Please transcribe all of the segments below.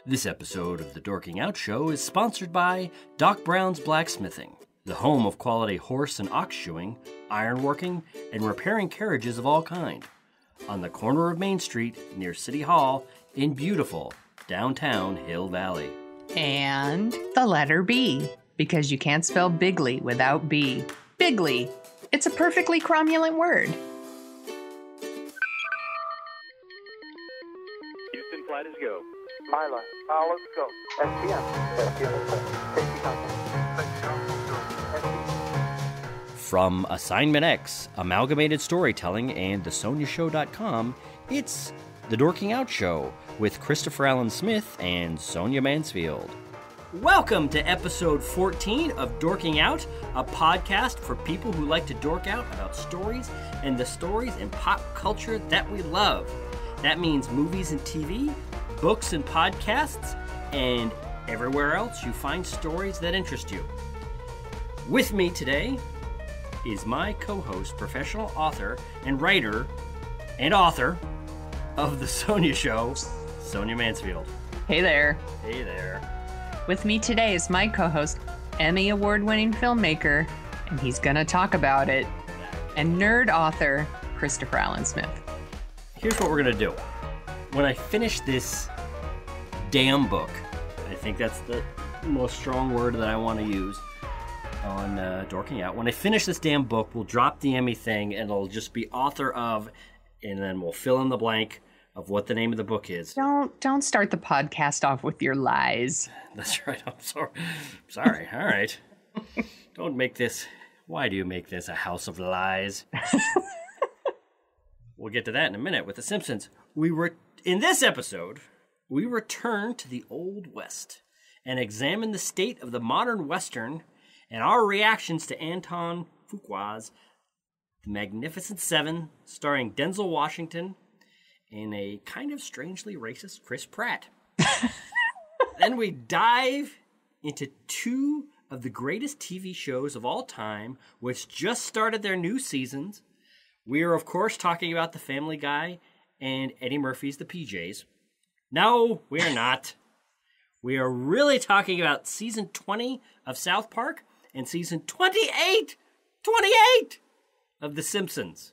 This episode of the Dorking Out Show is sponsored by Doc Brown's Blacksmithing, the home of quality horse and ox shoeing, ironworking, and repairing carriages of all kind, on the corner of Main Street near City Hall in beautiful downtown Hill Valley. And the letter B, because you can't spell bigly without B. Bigly. It's a perfectly cromulent word. Houston, flight is go. Mila, let's go. STM. From Assignment X, Amalgamated Storytelling, and thesoniashow.com, it's The Dorking Out Show with Christopher Allen Smith and Sonia Mansfield. Welcome to episode 14 of Dorking Out, a podcast for people who like to dork out about stories and the stories in pop culture that we love. That means movies and TV, books and podcasts, and everywhere else you find stories that interest you. With me today is my co-host, professional author and writer and author of The Sonia Show, Sonia Mansfield. Hey there. Hey there. With me today is my co-host, Emmy award-winning filmmaker, and he's going to talk about it, and nerd author, Christopher Allen Smith. Here's what we're going to do. When I finish this damn book, I think that's the most strong word that I want to use on Dorking Out. When I finish this damn book, we'll drop the Emmy thing, and it'll just be author of, and then we'll fill in the blank of what the name of the book is. Don't start the podcast off with your lies. That's right. I'm sorry. All right. Don't make this. Why do you make this a house of lies? We'll get to that in a minute with The Simpsons. In this episode, we return to the Old West and examine the state of the modern Western and our reactions to Anton Fuqua's The Magnificent Seven, starring Denzel Washington and a kind of strangely racist Chris Pratt. Then we dive into two of the greatest TV shows of all time, which just started their new seasons. We are, of course, talking about The Family Guy and Eddie Murphy's The PJs. No, we are not. We are really talking about season 20 of South Park and season 28 of The Simpsons.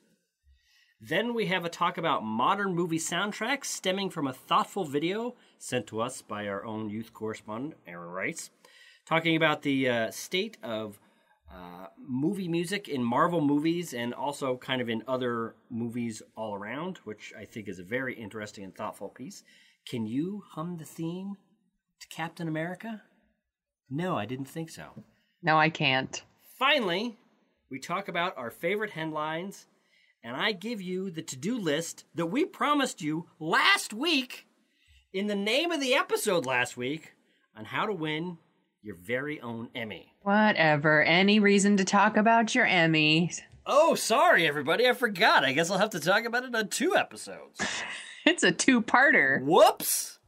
Then we have a talk about modern movie soundtracks stemming from a thoughtful video sent to us by our own youth correspondent, Aaron Rice, talking about the state of movie music in Marvel movies and also kind of in other movies all around, which I think is a very interesting and thoughtful piece. Can you hum the theme to Captain America? No, I didn't think so. No, I can't. Finally, we talk about our favorite headlines, and I give you the to-do list that we promised you last week in the name of the episode last week on how to win your very own Emmy. Whatever. Any reason to talk about your Emmy. Oh, sorry, everybody. I forgot. I guess I'll have to talk about it on 2 episodes. It's a 2-parter. Whoops.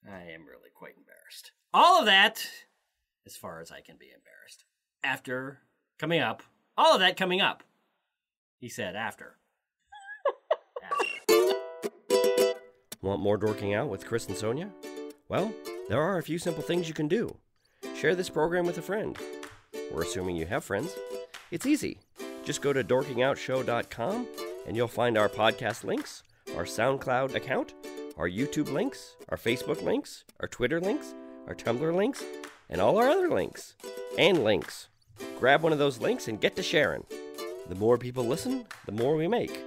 I am really quite embarrassed. All of that, as far as I can be embarrassed. All of that coming up. He said after. Want more dorking out with Chris and Sonia? Well, there are a few simple things you can do. Share this program with a friend. We're assuming you have friends. It's easy. Just go to dorkingoutshow.com and you'll find our podcast links, our SoundCloud account, our YouTube links, our Facebook links, our Twitter links, our Tumblr links, and all our other links. And links. Grab one of those links and get to sharing. The more people listen, the more we make.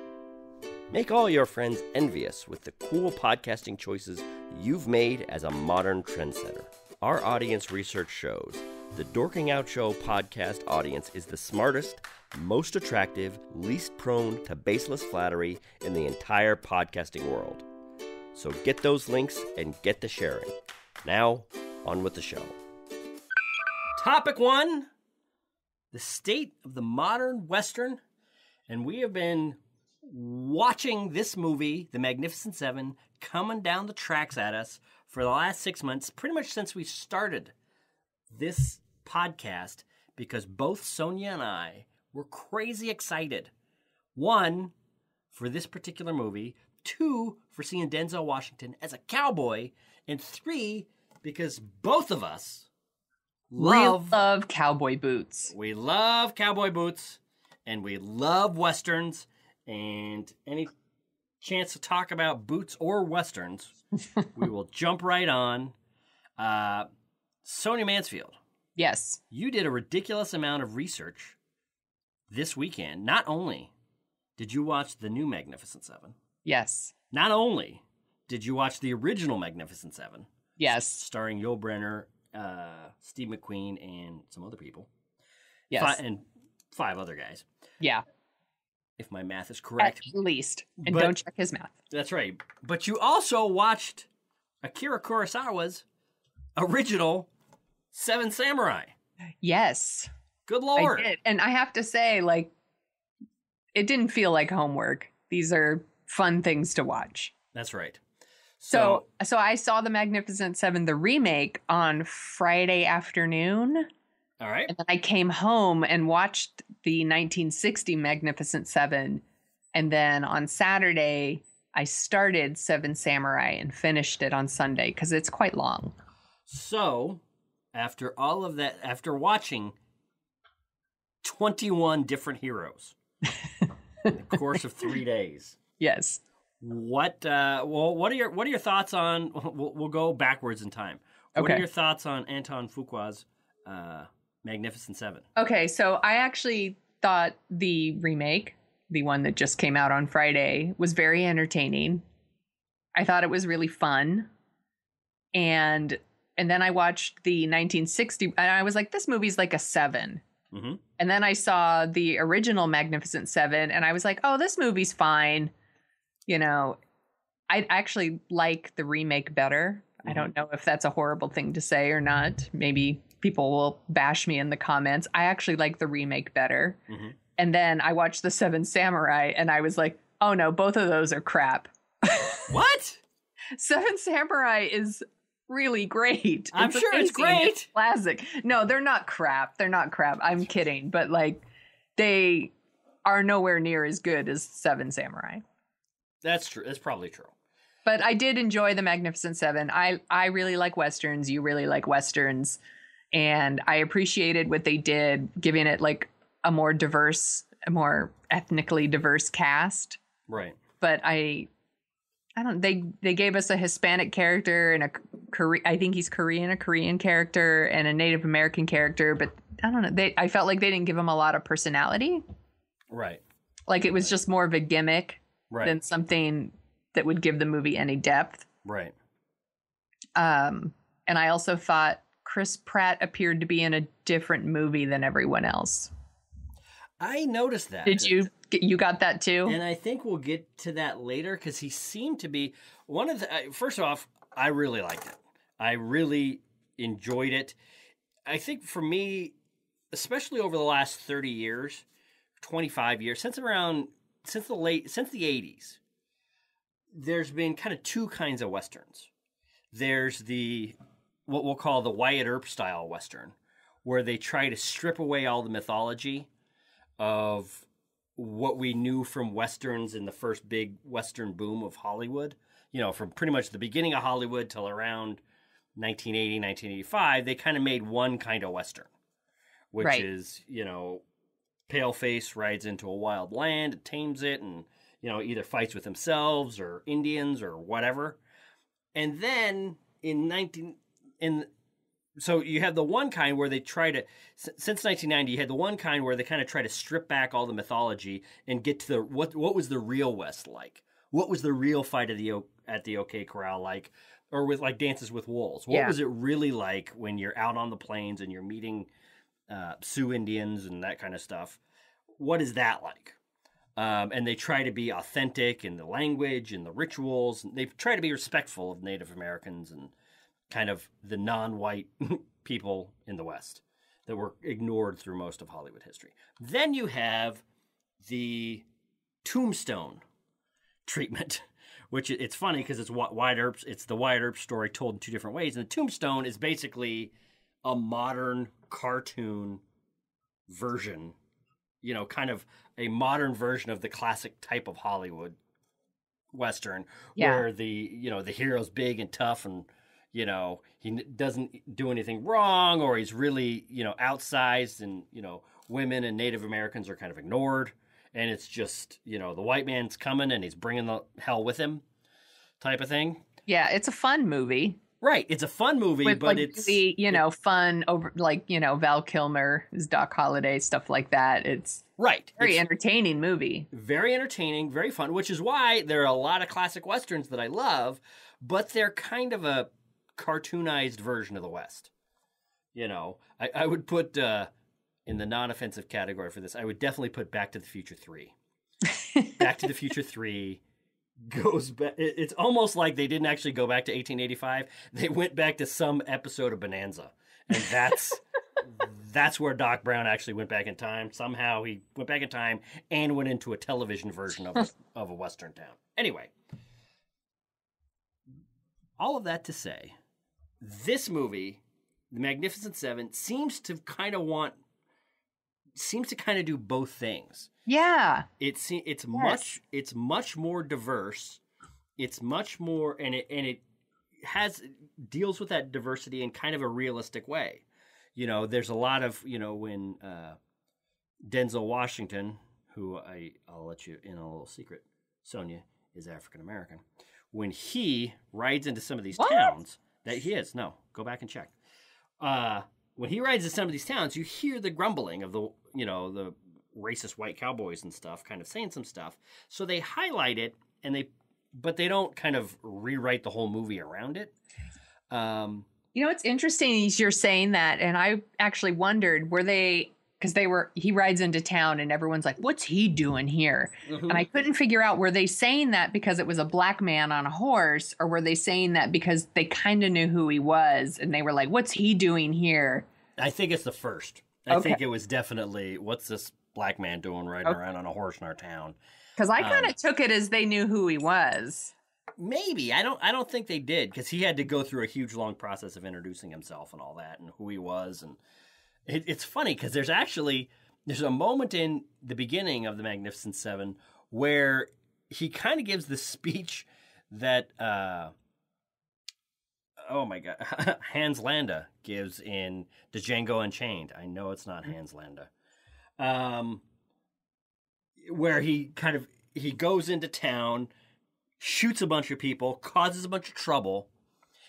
Make all your friends envious with the cool podcasting choices you've made as a modern trendsetter. Our audience research shows the Dorking Out Show podcast audience is the smartest, most attractive, least prone to baseless flattery in the entire podcasting world. So get those links and get to sharing. Now, on with the show. Topic 1, the state of the modern Western. And we have been watching this movie, The Magnificent Seven, coming down the tracks at us for the last 6 months, pretty much since we started this podcast, because both Sonia and I were crazy excited. 1, for this particular movie. 2, for seeing Denzel Washington as a cowboy, and 3, because both of us love cowboy boots. We love cowboy boots, and we love Westerns, and any chance to talk about boots or Westerns, we will jump right on. Sonia Mansfield. Yes. You did a ridiculous amount of research this weekend. Not only did you watch the new Magnificent Seven. Yes. Not only did you watch the original Magnificent Seven. Yes. Starring Yul Brynner, Steve McQueen, and some other people. Yes. And 5 other guys. Yeah. If my math is correct. At least. And don't check his math. That's right. But you also watched Akira Kurosawa's original Seven Samurai. Yes. Good Lord. I did. And I have to say, like, it didn't feel like homework. These are fun things to watch. That's right. So I saw the Magnificent Seven, the remake, on Friday afternoon. All right. And then I came home and watched the 1960 Magnificent Seven. And then on Saturday, I started Seven Samurai and finished it on Sunday because it's quite long. So after all of that, after watching 21 different heroes in the course of 3 days. Yes. What are your thoughts on, we'll go backwards in time. What are your thoughts on Anton Fuqua's Magnificent Seven? Okay, so I actually thought the remake, the one that just came out on Friday, was very entertaining. I thought it was really fun. And then I watched the 1960, and I was like, this movie's like a 7. Mm-hmm. And then I saw the original Magnificent Seven, and I was like, oh, this movie's fine. You know, I actually like the remake better. Mm-hmm. I don't know if that's a horrible thing to say or not. Maybe people will bash me in the comments. I actually like the remake better. Mm-hmm. And then I watched the Seven Samurai, and I was like, oh no, both of those are crap. What? Seven Samurai is really great. I'm sure it's great. It's classic. No, they're not crap. They're not crap. I'm kidding. But like, they are nowhere near as good as Seven Samurai. That's true. That's probably true. But I did enjoy the Magnificent Seven. I really like Westerns. You really like Westerns. And I appreciated what they did, giving it like a more ethnically diverse cast. Right. But they gave us a Hispanic character and I think he's Korean, a Korean character and a Native American character. But I don't know. I felt like they didn't give him a lot of personality. Right. Like it was just more of a gimmick than something that would give the movie any depth. Right. And I also thought Chris Pratt appeared to be in a different movie than everyone else. I noticed that. Did you got that too? And I think we'll get to that later because he seemed to be one of the. First off, I really liked it. I really enjoyed it. I think for me, especially over the last 30 years, 25 years, since the 80s, there's been kind of 2 kinds of Westerns. There's what we'll call the Wyatt Earp style Western, where they try to strip away all the mythology of what we knew from Westerns in the first big Western boom of Hollywood. You know, from pretty much the beginning of Hollywood till around 1980, 1985, they kind of made one kind of Western, which is, you know, Paleface rides into a wild land, tames it, and, you know, either fights with themselves or Indians or whatever. And then so you have the one kind where they try to, since 1990, you had the one kind where they kind of try to strip back all the mythology and get to what was the real West like? What was the real fight at the OK Corral like? Or with like Dances with Wolves? What was it really like when you're out on the plains and you're meeting Sioux Indians and that kind of stuff? What is that like? And they try to be authentic in the language and the rituals. They try to be respectful of Native Americans and kind of the non-white people in the West that were ignored through most of Hollywood history. Then you have the Tombstone treatment, which it's funny because it's the Wyatt Earp story told in 2 different ways. And the Tombstone is basically a modern cartoon version, you know, kind of a modern version of the classic type of Hollywood Western, Yeah. where the hero's big and tough and, he doesn't do anything wrong, or he's really, outsized, and, women and Native Americans are kind of ignored. And it's just, the white man's coming and he's bringing the hell with him type of thing. Yeah, it's a fun movie. Right. It's a fun movie, With but like it's really, fun over Val Kilmer, Doc Holliday, stuff like that. It's right. Very entertaining movie. Very entertaining, very fun, which is why there are a lot of classic Westerns that I love, but they're kind of a cartoonized version of the West. I would put in the non-offensive category for this, I would definitely put Back to the Future 3. Back to the Future 3 goes back. It's almost like they didn't actually go back to 1885. They went back to some episode of Bonanza. And that's where Doc Brown actually went back in time. Somehow he went back in time and went into a television version of a Western town. Anyway, all of that to say, this movie, The Magnificent Seven, seems to kind of do both things. Yeah. It's much more diverse. It's much more, and it deals with that diversity in kind of a realistic way. There's a lot of, when Denzel Washington, who I'll let you in on a little secret, Sonia is African American. When he rides into some of these towns, that he is, no, go back and check. When he rides into some of these towns, you hear the grumbling of the racist white cowboys and stuff, kind of saying some stuff. So they highlight it, but they don't kind of rewrite the whole movie around it. It's interesting you're saying that, and I actually wondered, because he rides into town and everyone's like, what's he doing here? Mm-hmm. And I couldn't figure out, were they saying that because it was a black man on a horse, or were they saying that because they kind of knew who he was and they were like, what's he doing here? I think it's the first. I think it was definitely, what's this black man doing riding around on a horse in our town? Because I kind of took it as they knew who he was. Maybe. I don't think they did, because he had to go through a huge, long process of introducing himself and all that and who he was. And it's funny, because there's a moment in the beginning of The Magnificent Seven where he kind of gives the speech that, oh my God, Hans Landa gives in Django Unchained. I know it's not Hans Landa. Where he goes into town, shoots a bunch of people, causes a bunch of trouble,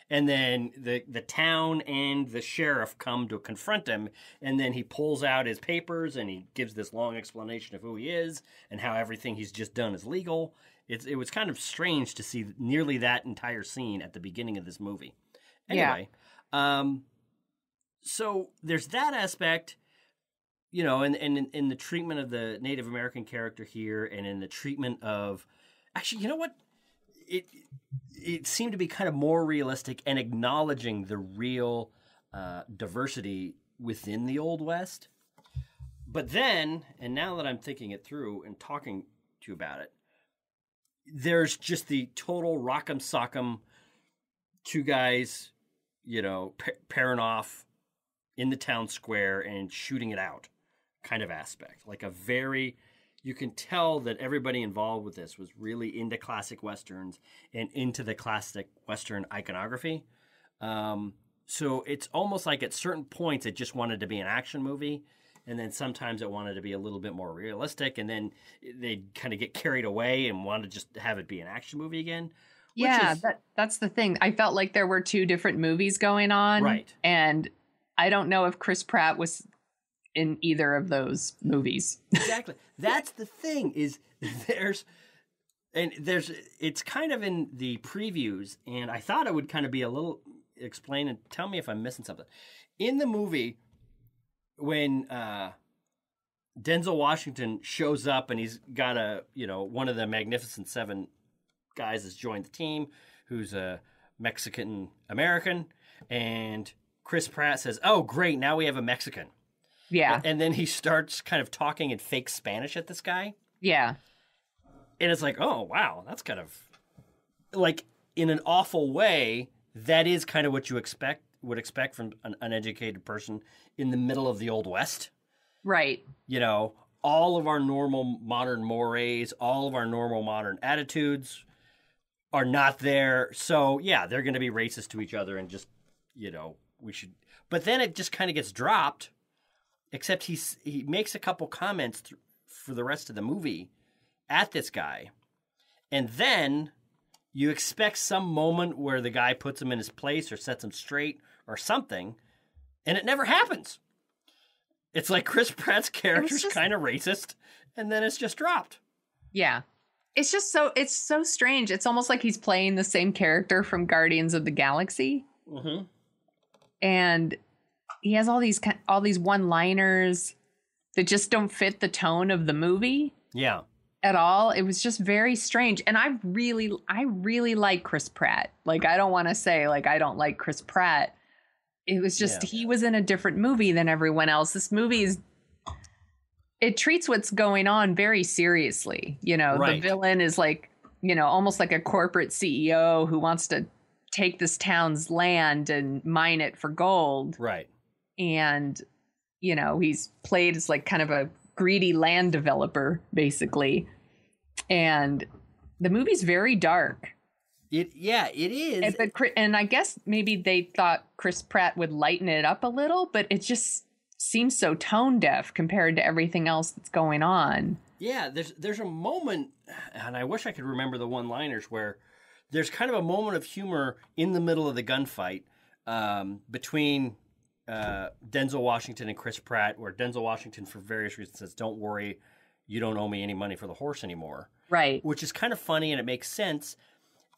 and then the town and the sheriff come to confront him, and then he pulls out his papers and he gives this long explanation of who he is and how everything he's just done is legal. It was kind of strange to see nearly that entire scene at the beginning of this movie. Anyway, so there's that aspect, and in the treatment of the Native American character here, and in the treatment of, actually, you know what? It seemed to be kind of more realistic and acknowledging the real diversity within the Old West. But then, and now that I'm thinking it through and talking to you about it, there's just the total rock'em sock'em, two guys, pairing off in the town square and shooting it out kind of aspect. Like you can tell that everybody involved with this was really into classic Westerns and into the classic Western iconography. So it's almost like at certain points it just wanted to be an action movie, and then sometimes it wanted to be a little bit more realistic, and then they'd kind of get carried away and want to just have it be an action movie again. Yeah, that's the thing. I felt like there were two different movies going on. Right. And I don't know if Chris Pratt was in either of those movies. Exactly. That's the thing, is it's kind of in the previews, and I thought it would kind of be a little explain and tell me if I'm missing something. In the movie, when Denzel Washington shows up and he's got one of the Magnificent Seven guys has joined the team, who's a Mexican American, and Chris Pratt says, "Oh, great, now we have a Mexican." Yeah. And then he starts kind of talking in fake Spanish at this guy. Yeah. And it's like, oh, wow, that's kind of, like, in an awful way, that is kind of what you would expect from an uneducated person in the middle of the Old West. Right. All of our normal modern mores, all of our normal modern attitudes, are not there. So, yeah, they're going to be racist to each other and just, we should. But then it just kind of gets dropped, except he makes a couple comments for the rest of the movie at this guy. And then you expect some moment where the guy puts him in his place or sets him straight or something, and it never happens. It's like Chris Pratt's character's kind of racist, and then it's just dropped. Yeah. It's so strange. It's almost like he's playing the same character from Guardians of the Galaxy. Mm-hmm. And he has all these one-liners that just don't fit the tone of the movie. Yeah. At all. It was just very strange. And I really like Chris Pratt. Like, I don't want to say like I don't like Chris Pratt. It was just he was in a different movie than everyone else. This movie it treats what's going on very seriously. The villain is like, almost like a corporate CEO who wants to take this town's land and mine it for gold. Right. And, he's played as like kind of a greedy land developer, basically. And the movie's very dark. It is. And I guess maybe they thought Chris Pratt would lighten it up a little, but it just seems so tone deaf compared to everything else that's going on. Yeah, there's a moment, and I wish I could remember the one-liners, where there's kind of a moment of humor in the middle of the gunfight between Denzel Washington and Chris Pratt, where Denzel Washington, for various reasons, says, "Don't worry, you don't owe me any money for the horse anymore." Right. Which is kind of funny, and it makes sense.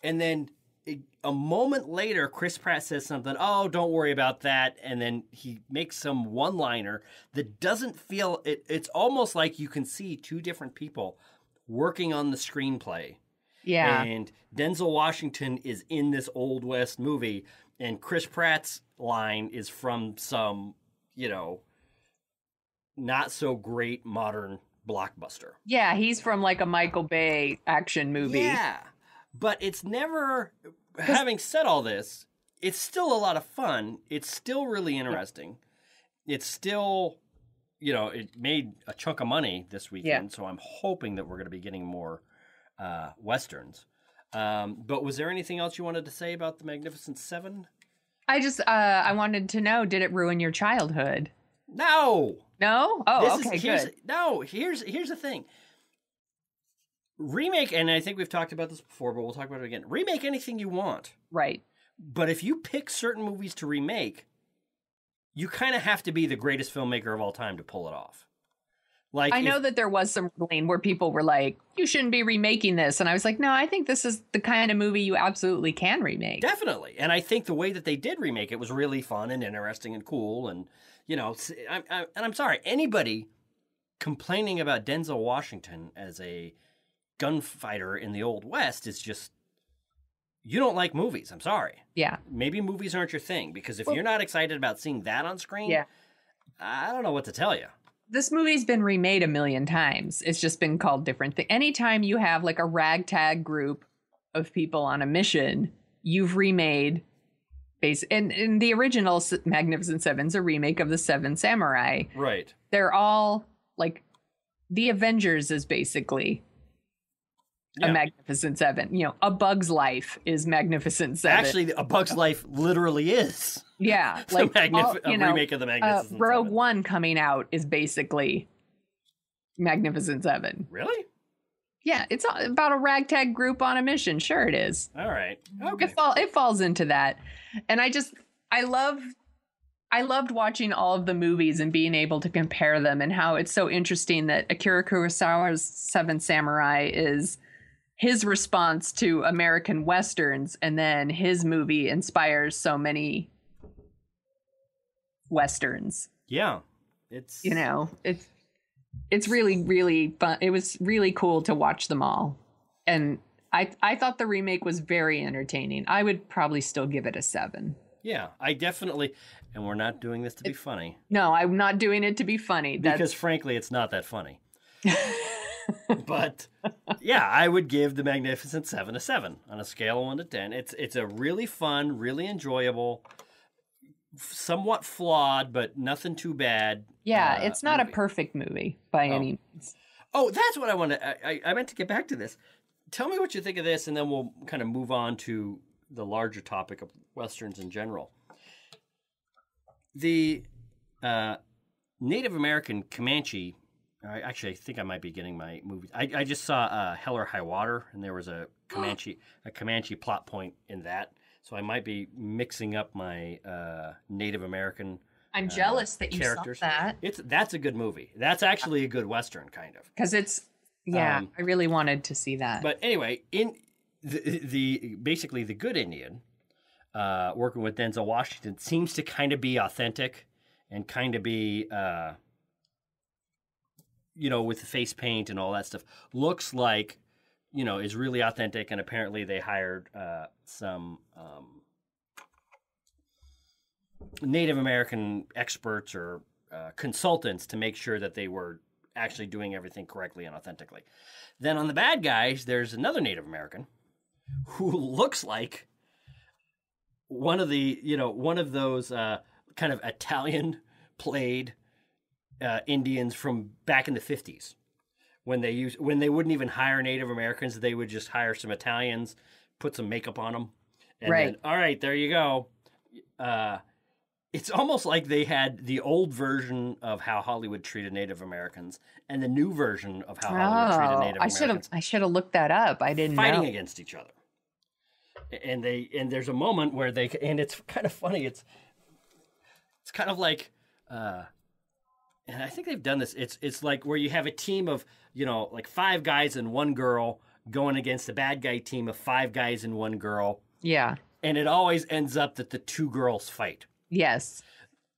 And then a moment later, Chris Pratt says something, "Oh, don't worry about that." And then he makes some one-liner that doesn't feel... It's almost like you can see two different people working on the screenplay. Yeah. And Denzel Washington is in this Old West movie, and Chris Pratt's line is from some, not so great modern blockbuster. Yeah, he's from like a Michael Bay action movie. Yeah. But it's never, having said all this, it's still a lot of fun. It's still really interesting. It's still, it made a chunk of money this weekend, so I'm hoping that we're going to be getting more Westerns. But was there anything else you wanted to say about The Magnificent Seven? I wanted to know, did it ruin your childhood? No. No? Oh, okay, good. No, here's the thing. Remake, and I think we've talked about this before, but we'll talk about it again. Remake anything you want. Right. But if you pick certain movies to remake, you kind of have to be the greatest filmmaker of all time to pull it off. Like, I know that there was some ruling where people were like, you shouldn't be remaking this. And I was like, no, I think this is the kind of movie you absolutely can remake. Definitely. And I think the way that they did remake it was really fun and interesting and cool. And, I'm sorry, anybody complaining about Denzel Washington as a gunfighter in the Old West is just, you don't like movies. I'm sorry. Yeah. Maybe movies aren't your thing, because if you're not excited about seeing that on screen, I don't know what to tell you. This movie's been remade a million times. It's just been called different things. Anytime you have like a ragtag group of people on a mission, you've remade and the original Magnificent Seven's a remake of the Seven Samurai. Right. They're all like, the Avengers is basically a Magnificent Seven. A Bug's Life is Magnificent Seven. Actually, A Bug's Life literally is. Yeah, like a remake of the Magnificent Seven. Rogue One coming out is basically Magnificent Seven. Really? Yeah, it's about a ragtag group on a mission. Sure, it is. All right. Okay. It falls into that, and I loved watching all of the movies and being able to compare them, and how it's so interesting that Akira Kurosawa's Seven Samurai is his response to American Westerns, and then his movie inspires so many Westerns. Yeah. It's really, really fun. It was really cool to watch them all. And I thought the remake was very entertaining. I would probably still give it a 7. Yeah, I definitely, and we're not doing this to be funny. No, I'm not doing it to be funny. Because frankly, it's not that funny. But yeah, I would give The Magnificent Seven a 7 on a scale of 1 to 10. It's a really fun, really enjoyable, somewhat flawed, but nothing too bad. Yeah, it's not movie. A perfect movie by any means. Oh, that's what I wanted. I meant to get back to this. tell me what you think of this, and then we'll kind of move on to the larger topic of Westerns in general. The Native American Comanche, I think I might be getting my movie. I just saw Hell or High Water, and there was a Comanche plot point in that. So I might be mixing up my Native American I'm jealous that you characters. saw that. That's a good movie. That's actually a good Western, kind of. Because it's, I really wanted to see that. But anyway, in the basically the good Indian, working with Denzel Washington, seems to kind of be authentic and kind of be, with the face paint and all that stuff. Looks like, is really authentic, and apparently they hired some Native American experts or consultants to make sure that they were actually doing everything correctly and authentically. Then on the bad guys, there's another Native American who looks like one of those kind of Italian played Indians from back in the 50s. When they wouldn't even hire Native Americans, they would just hire some Italians, put some makeup on them, and then, all right, there you go. It's almost like they had the old version of how Hollywood treated Native Americans and the new version of how Hollywood treated Native Americans. I should have looked that up. I didn't know. Fighting against each other. And there's a moment where and it's kind of funny. It's kind of like, and I think they've done this. It's like where you have a team of, like 5 guys and 1 girl going against a bad guy team of 5 guys and 1 girl. Yeah. And it always ends up that the 2 girls fight. Yes.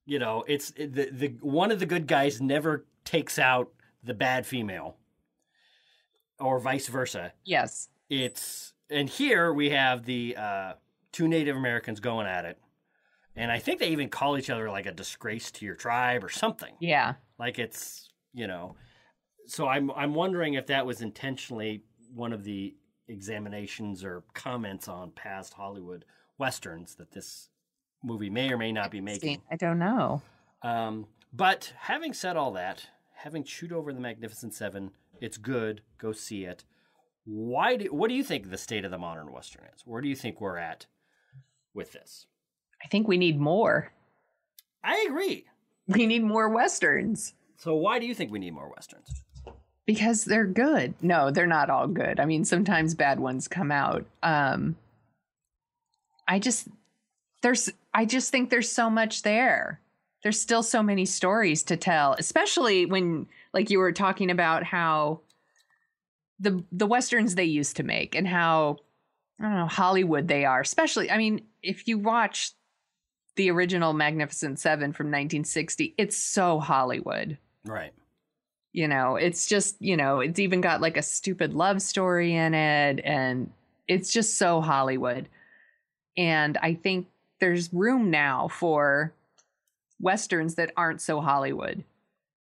It's the one of the good guys never takes out the bad female, or vice versa. Yes. And here we have the 2 Native Americans going at it, and I think they even call each other like a disgrace to your tribe or something. Yeah. Like it's So I'm wondering if that was intentionally one of the examinations or comments on past Hollywood Westerns that this movie may or may not be making. I don't know. But having said all that, having chewed over the Magnificent Seven, it's good. Go see it. What do you think the state of the modern Western is? Where do you think we're at with this? I think we need more. I agree. We need more Westerns. So why do you think we need more Westerns? Because they're good. No, they're not all good. I mean, sometimes bad ones come out. I just think there's so much there. There's still so many stories to tell, especially when, like you were talking about how the Westerns they used to make and how, I don't know, Hollywood they are. Especially, I mean, if you watch the original Magnificent Seven from 1960, it's so Hollywood. Right. It's just, it's even got like a stupid love story in it, and it's just so Hollywood. And I think there's room now for Westerns that aren't so Hollywood.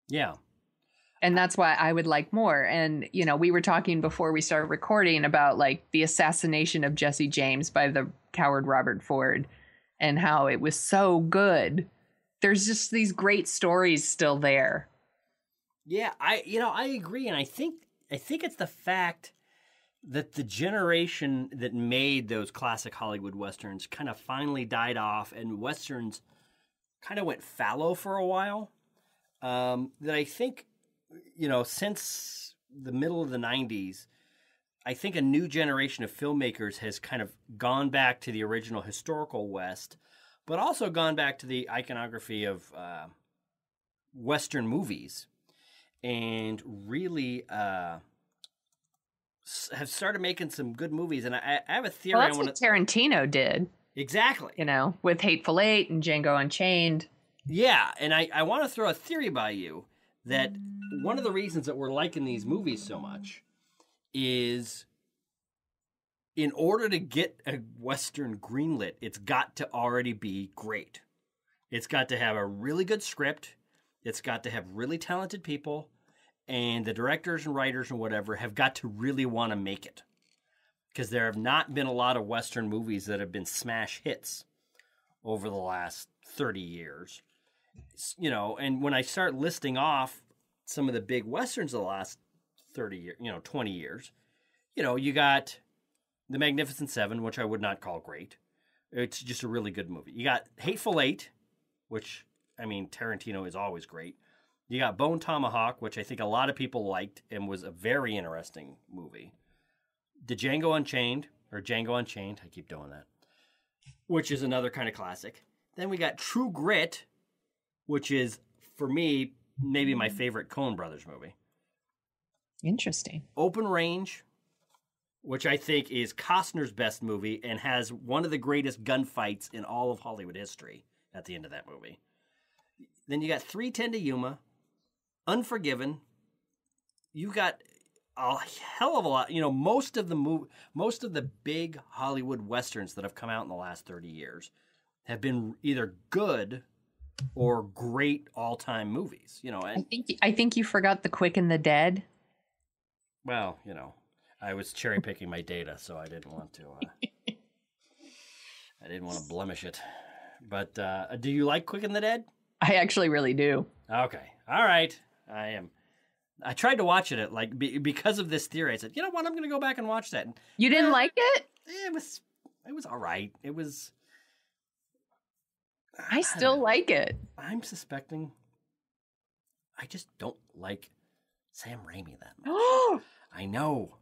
Yeah. And that's why I would like more. And, we were talking before we started recording about like the assassination of Jesse James by the coward Robert Ford and how it was so good. There's just these great stories still there. Yeah, I agree. And I think it's the fact that the generation that made those classic Hollywood Westerns kind of finally died off, and Westerns kind of went fallow for a while. That I think, since the middle of the 90s, I think a new generation of filmmakers has kind of gone back to the original historical West, but also gone back to the iconography of Western movies, and really have started making some good movies. And I have a theory. Well, that's what Tarantino did. Exactly. With Hateful Eight and Django Unchained. Yeah, and I want to throw a theory by you that one of the reasons that we're liking these movies so much is in order to get a Western greenlit, it's got to already be great. It's got to have a really good script. It's got to have really talented people. And the directors and writers and whatever have got to really want to make it. Because there have not been a lot of Western movies that have been smash hits over the last 30 years. And when I start listing off some of the big Westerns of the last 30 years, 20 years, you got The Magnificent Seven, which I would not call great. It's just a really good movie. You got Hateful Eight, which, I mean, Tarantino is always great. You got Bone Tomahawk, which I think a lot of people liked and was a very interesting movie. The Django Unchained, I keep doing that, which is another kind of classic. Then we got True Grit, which is, for me, maybe my favorite Coen Brothers movie. Interesting. Open Range, which I think is Costner's best movie and has one of the greatest gunfights in all of Hollywood history at the end of that movie. Then you got 3:10 to Yuma, Unforgiven. You got a hell of a lot. Most of the big Hollywood westerns that have come out in the last 30 years have been either good or great all-time movies. And I think you forgot The Quick and the Dead. Well, I was cherry picking my data, so I didn't want to. I didn't want to blemish it. But do you like Quick and the Dead? I actually really do. Okay, all right. I tried to watch it because of this theory. I said, you know what? I'm going to go back and watch that. You didn't like it? It was all right. It was. I still like it. I'm suspecting. I just don't like Sam Raimi that much. I know.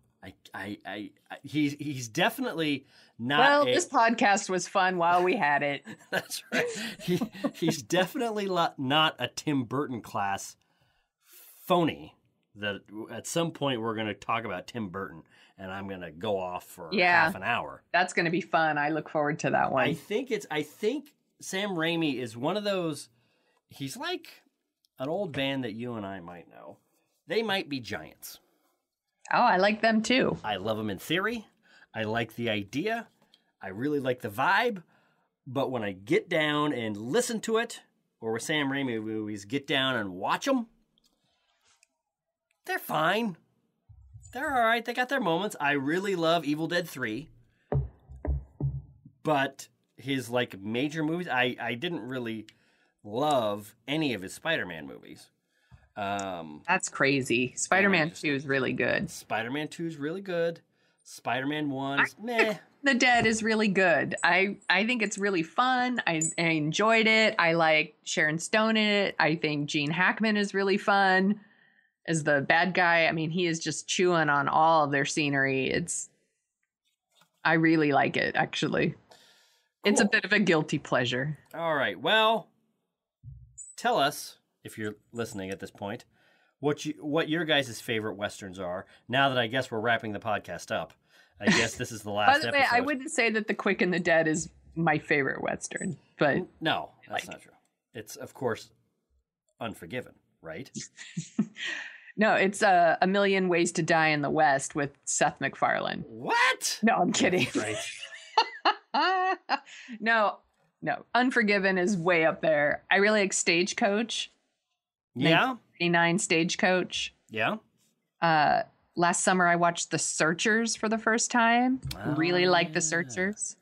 He's definitely not. Well, this podcast was fun while we had it. That's right. He's definitely not a Tim Burton class phony. That at some point we're going to talk about Tim Burton, and I'm going to go off for half an hour. That's going to be fun. I look forward to that one. I think Sam Raimi is one of those. He's like an old band that you and I might know. They might be Giants. Oh, I like them too. I love them in theory. I like the idea. I really like the vibe. But when I get down and listen to it, or with Sam Raimi movies, get down and watch them, they're fine. They're all right. They got their moments. I really love Evil Dead 3. But his major movies, I didn't really love any of his Spider-Man movies. That's crazy. Spider-Man 2 is really good. Spider-Man 2 is really good. Spider-Man 1 is meh. The Dead is really good. I think it's really fun. I enjoyed it. I like Sharon Stone in it. I think Gene Hackman is really fun as the bad guy. I mean, he is just chewing on all of their scenery. I really like it, actually. Cool. It's a bit of a guilty pleasure. All right. Well, tell us, if you're listening at this point, what your guys' favorite Westerns are. Now that I guess we're wrapping the podcast up. I guess this is the last episode. By the way, I wouldn't say that The Quick and the Dead is my favorite Western, but... No, that's not true. It's, of course, Unforgiven, right? No, it's A Million Ways to Die in the West with Seth MacFarlane. What? No, I'm kidding. Right. No, Unforgiven is way up there. I really like Stagecoach. Yeah. 1989 Stagecoach. Yeah. Last summer I watched The Searchers for the first time. Really like The Searchers.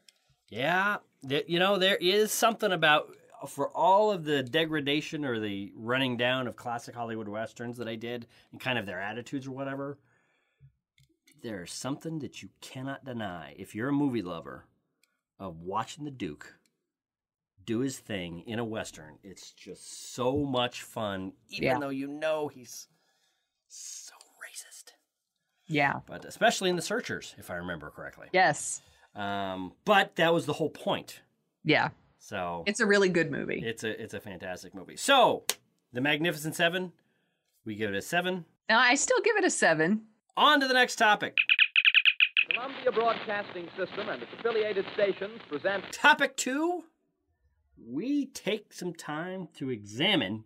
Yeah. There is something about, for all of the degradation or the running down of classic Hollywood Westerns that I did and kind of their attitudes or whatever, there's something that you cannot deny. If you're a movie lover, of watching the Duke do his thing in a Western, it's just so much fun, even though he's so racist. Yeah. But especially in The Searchers, if I remember correctly. Yes. But that was the whole point. Yeah. So it's a really good movie. It's a fantastic movie. So, The Magnificent Seven, we give it a 7. No, I still give it a 7. On to the next topic. Columbia Broadcasting System and its affiliated stations present... Topic 2, we take some time to examine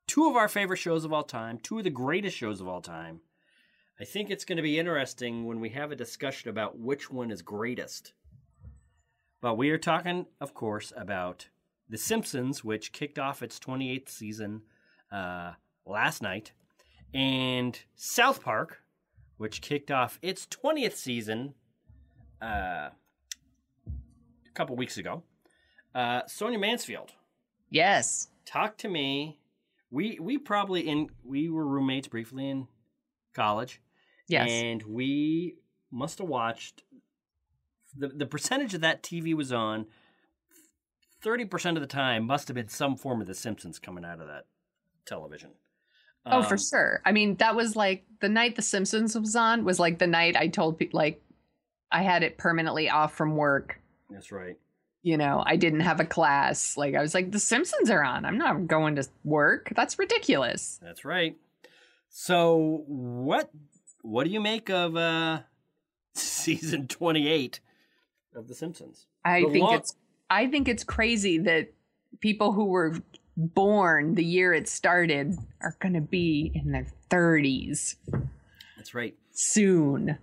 two of our favorite shows of all time, 2 of the greatest shows of all time. I think it's going to be interesting when we have a discussion about which one is greatest. But we are talking, of course, about The Simpsons, which kicked off its 28th season last night, and South Park, which kicked off its 20th season a couple weeks ago. Sonia Mansfield. Yes. Talk to me. We were roommates briefly in college. Yes. And we must have watched the percentage of that TV was on. 30% of the time must have been some form of The Simpsons coming out of that television. Oh, for sure. I mean, that was like the night The Simpsons was on was like the night I told people, like, I had it permanently off from work. That's right. You know, I didn't have a class. Like, I was like, The Simpsons are on. I'm not going to work. That's ridiculous. That's right. So what do you make of season 28 of The Simpsons? I think it's crazy that people who were born the year it started are going to be in their 30s. That's right. Soon.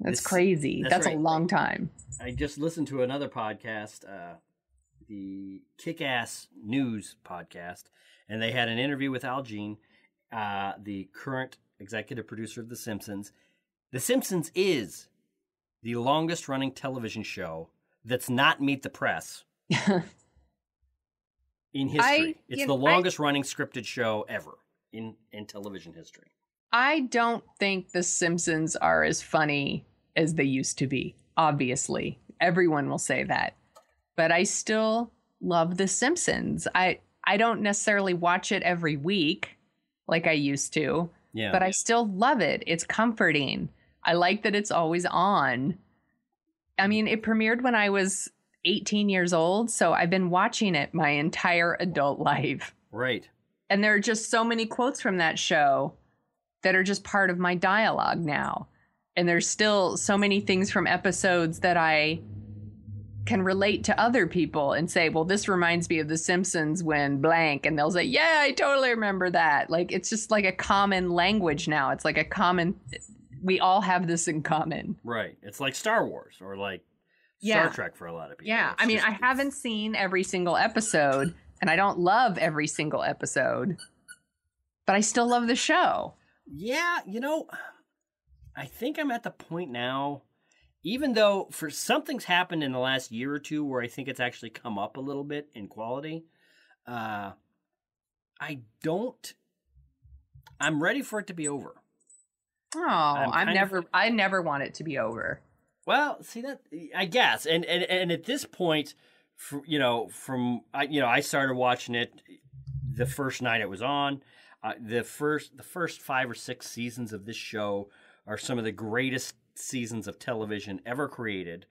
That's crazy. That's right. A long time. I just listened to another podcast, the Kick-Ass News podcast, and they had an interview with Al Jean, the current executive producer of The Simpsons. The Simpsons is the longest-running television show that's not Meet the Press in history. It's the longest-running scripted show ever in television history. I don't think The Simpsons are as funny as they used to be. Obviously, everyone will say that. But I still love The Simpsons. I don't necessarily watch it every week like I used to, but I still love it. It's comforting. I like that it's always on. I mean, it premiered when I was 18 years old, so I've been watching it my entire adult life. Right. And there are just so many quotes from that show that are just part of my dialogue now. And there's still so many things from episodes that I can relate to other people and say, well, this reminds me of The Simpsons when blank. And they'll say, yeah, I totally remember that. Like, it's just like a common language now. It's like a common, we all have this in common. Right. It's like Star Wars or like Star Trek for a lot of people. Yeah. I mean, I haven't seen every single episode and I don't love every single episode, but I still love the show. Yeah. You know, I think I'm at the point now, even though for something's happened in the last year or two where I think it's actually come up a little bit in quality. I'm ready for it to be over. Oh, I never want it to be over. Well, see that, I guess. And at this point, I started watching it the first night it was on. The first 5 or 6 seasons of this show are some of the greatest seasons of television ever created.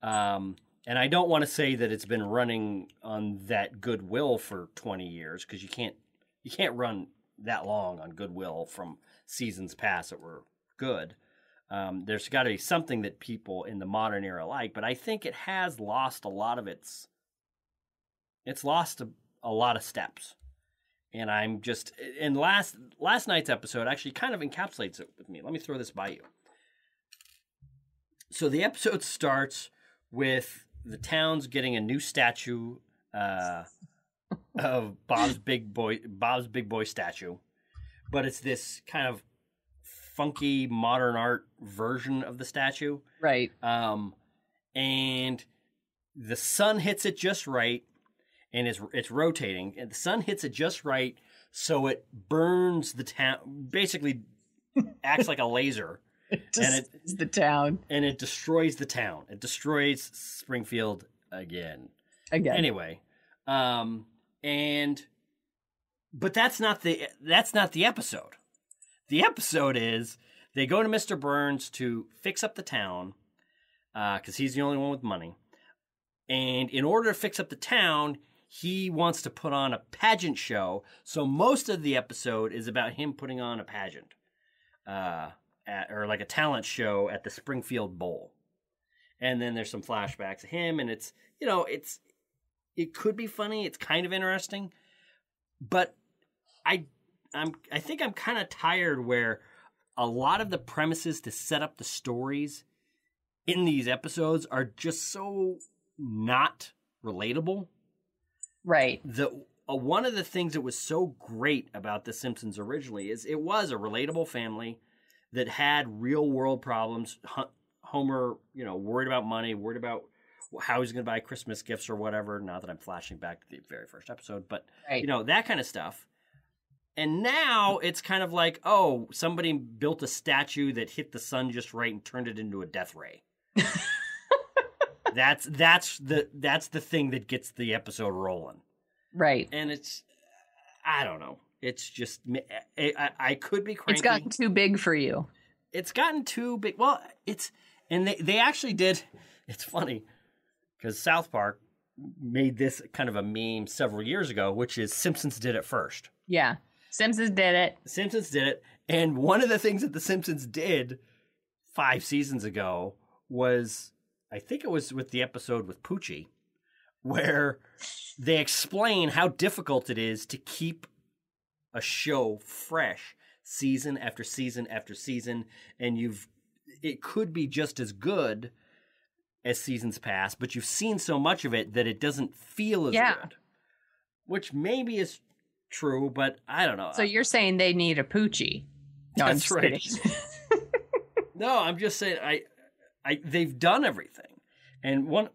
And I don't want to say that it's been running on that goodwill for 20 years because you can't run that long on goodwill from seasons past that were good. There's got to be something that people in the modern era like, but I think it has lost a lot of it's lost a lot of steps. And I'm just, and last night's episode actually kind of encapsulates it with me. Let me throw this by you. So the episode starts with the town's getting a new statue of Bob's Big Boy statue, but it's this kind of funky modern art version of the statue. Right. And the sun hits it just right. And it's rotating, and the sun hits it just right, so it burns the town. Basically, acts like a laser, the town, and it destroys the town. It destroys Springfield again. Anyway, but that's not the episode. The episode is they go to Mr. Burns to fix up the town because he's the only one with money, and in order to fix up the town, he wants to put on a pageant show, so most of the episode is about him putting on a pageant, or like a talent show at the Springfield Bowl. And then there's some flashbacks of him, and it could be funny. It's kind of interesting, but I think I'm kind of tired where a lot of the premises to set up the stories in these episodes are just so not relatable. Right. One of the things that was so great about The Simpsons originally is it was a relatable family that had real world problems. Homer, worried about money, worried about how he's going to buy Christmas gifts or whatever. Not that I'm flashing back to the very first episode, but right. That kind of stuff. And now it's kind of like, oh, somebody built a statue that hit the sun just right and turned it into a death ray. That's the thing that gets the episode rolling. Right. And it's, I don't know. It's just, I could be cranky. It's gotten too big for you. It's gotten too big. Well, and they actually did, it's funny, because South Park made this kind of a meme several years ago, which is Simpsons did it first. Yeah. Simpsons did it. And one of the things that the Simpsons did 5 seasons ago was, I think it was with the episode with Poochie, where they explain how difficult it is to keep a show fresh season after season after season, and it could be just as good as seasons pass, but you've seen so much of it that it doesn't feel as good. Which maybe is true, but I don't know. So you're saying they need a Poochie? No, that's right. No, I'm just saying they've done everything. And one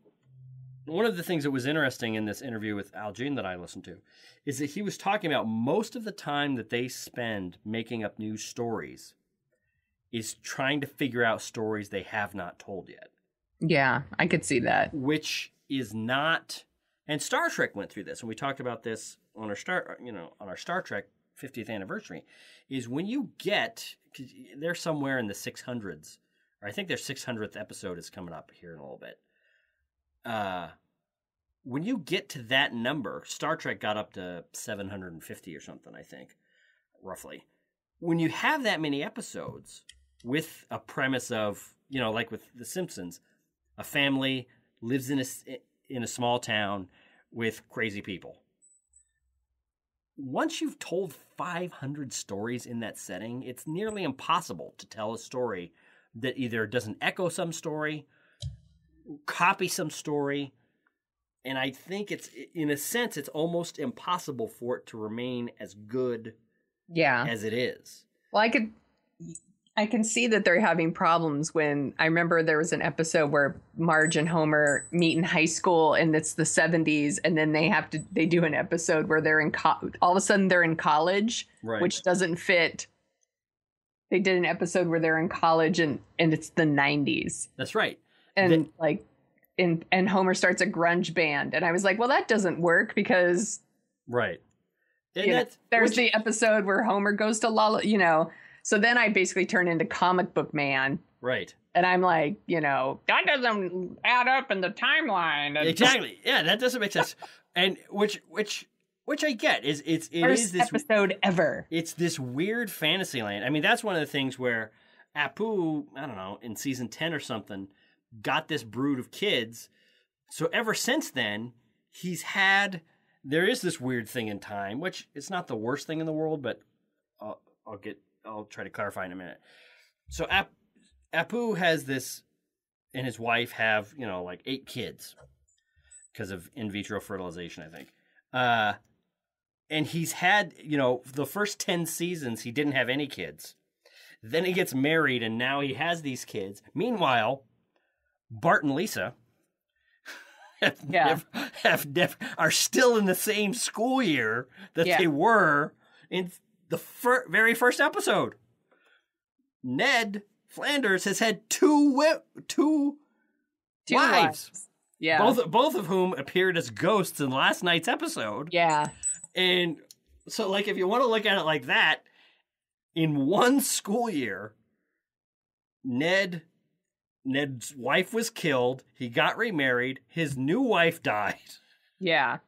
of the things that was interesting in this interview with Al Jean that I listened to is that he was talking about most of the time that they spend making up new stories is trying to figure out stories they have not told yet. Yeah, I could see that. Which is not, and Star Trek went through this, and we talked about this on our Star Trek 50th anniversary, is when you get, cause they're somewhere in the 600s, or I think their 600th episode is coming up here in a little bit. When you get to that number, Star Trek got up to 750 or something, I think, roughly. When you have that many episodes with a premise of, like with The Simpsons, a family lives in a small town with crazy people. Once you've told 500 stories in that setting, it's nearly impossible to tell a story that either doesn't echo some story, copy some story, and I think it's, in a sense, it's almost impossible for it to remain as good as it is. Well, I can see that they're having problems when I remember there was an episode where Marge and Homer meet in high school and it's the 70s, and then they do an episode where they're all of a sudden they're in college, right, which doesn't fit. They did an episode where they're in college and it's the 90s. That's right. And and Homer starts a grunge band, and I was like, well, that doesn't work because right. There's the episode where Homer goes to So then I basically turn into comic book man. Right. And I'm like, that doesn't add up in the timeline. Exactly. Yeah, that doesn't make sense. And which I get is it is this episode ever. It's this weird fantasy land. I mean, that's one of the things where Apu, I don't know, in season 10 or something, got this brood of kids. So ever since then, there is this weird thing in time, which is not the worst thing in the world, but I'll try to clarify in a minute. So Apu has this, and his wife have, 8 kids because of in vitro fertilization, I think. And he's had, the first 10 seasons, he didn't have any kids. Then he gets married, and now he has these kids. Meanwhile, Bart and Lisa are still in the same school year that they were in the very first episode. Ned Flanders has had two wives. Yeah. Both of whom appeared as ghosts in last night's episode. Yeah. And so, if you want to look at it like that, in one school year, Ned's wife was killed. He got remarried. His new wife died. Yeah.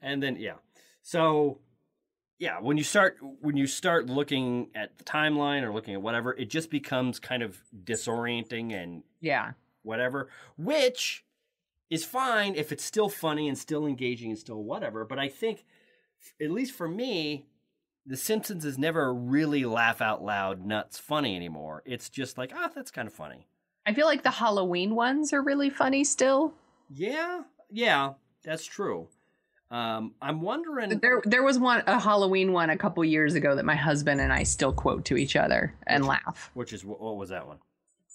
And then, So, when you start looking at the timeline or looking at whatever, it just becomes kind of disorienting and whatever, which is fine if it's still funny and still engaging and still whatever. But I think, at least for me, The Simpsons is never really laugh out loud nuts funny anymore. It's just like, that's kind of funny. I feel like the Halloween ones are really funny still. Yeah, that's true. I'm wondering. There was a Halloween one a couple years ago that my husband and I still quote to each other and laugh. What was that one?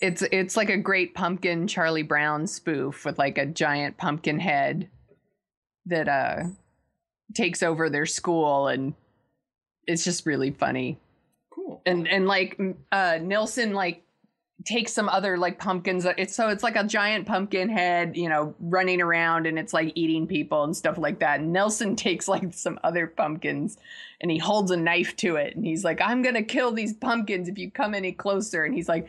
It's like a Great Pumpkin Charlie Brown spoof with like a giant pumpkin head that takes over their school, and It's just really funny. Cool. And like Nilsson like takes some other like pumpkins. It's like a giant pumpkin head, you know, running around, and it's like eating people and stuff like that. And Nelson takes like some other pumpkins and he holds a knife to it and he's like, I'm gonna kill these pumpkins if you come any closer. And he's like,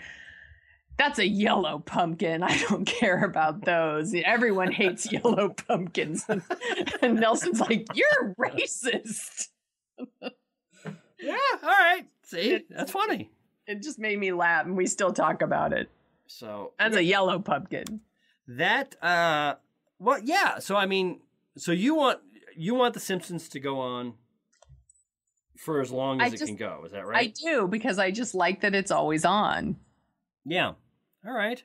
that's a yellow pumpkin. I don't care about those. Everyone hates yellow pumpkins. And Nelson's like, you're racist. Yeah, all right. See, that's funny. It just made me laugh, and we still talk about it. So that's a yellow pumpkin. That well, yeah. So I mean, so you want the Simpsons to go on for as long as it can go, is that right? I do, because I just like that it's always on. Yeah. All right.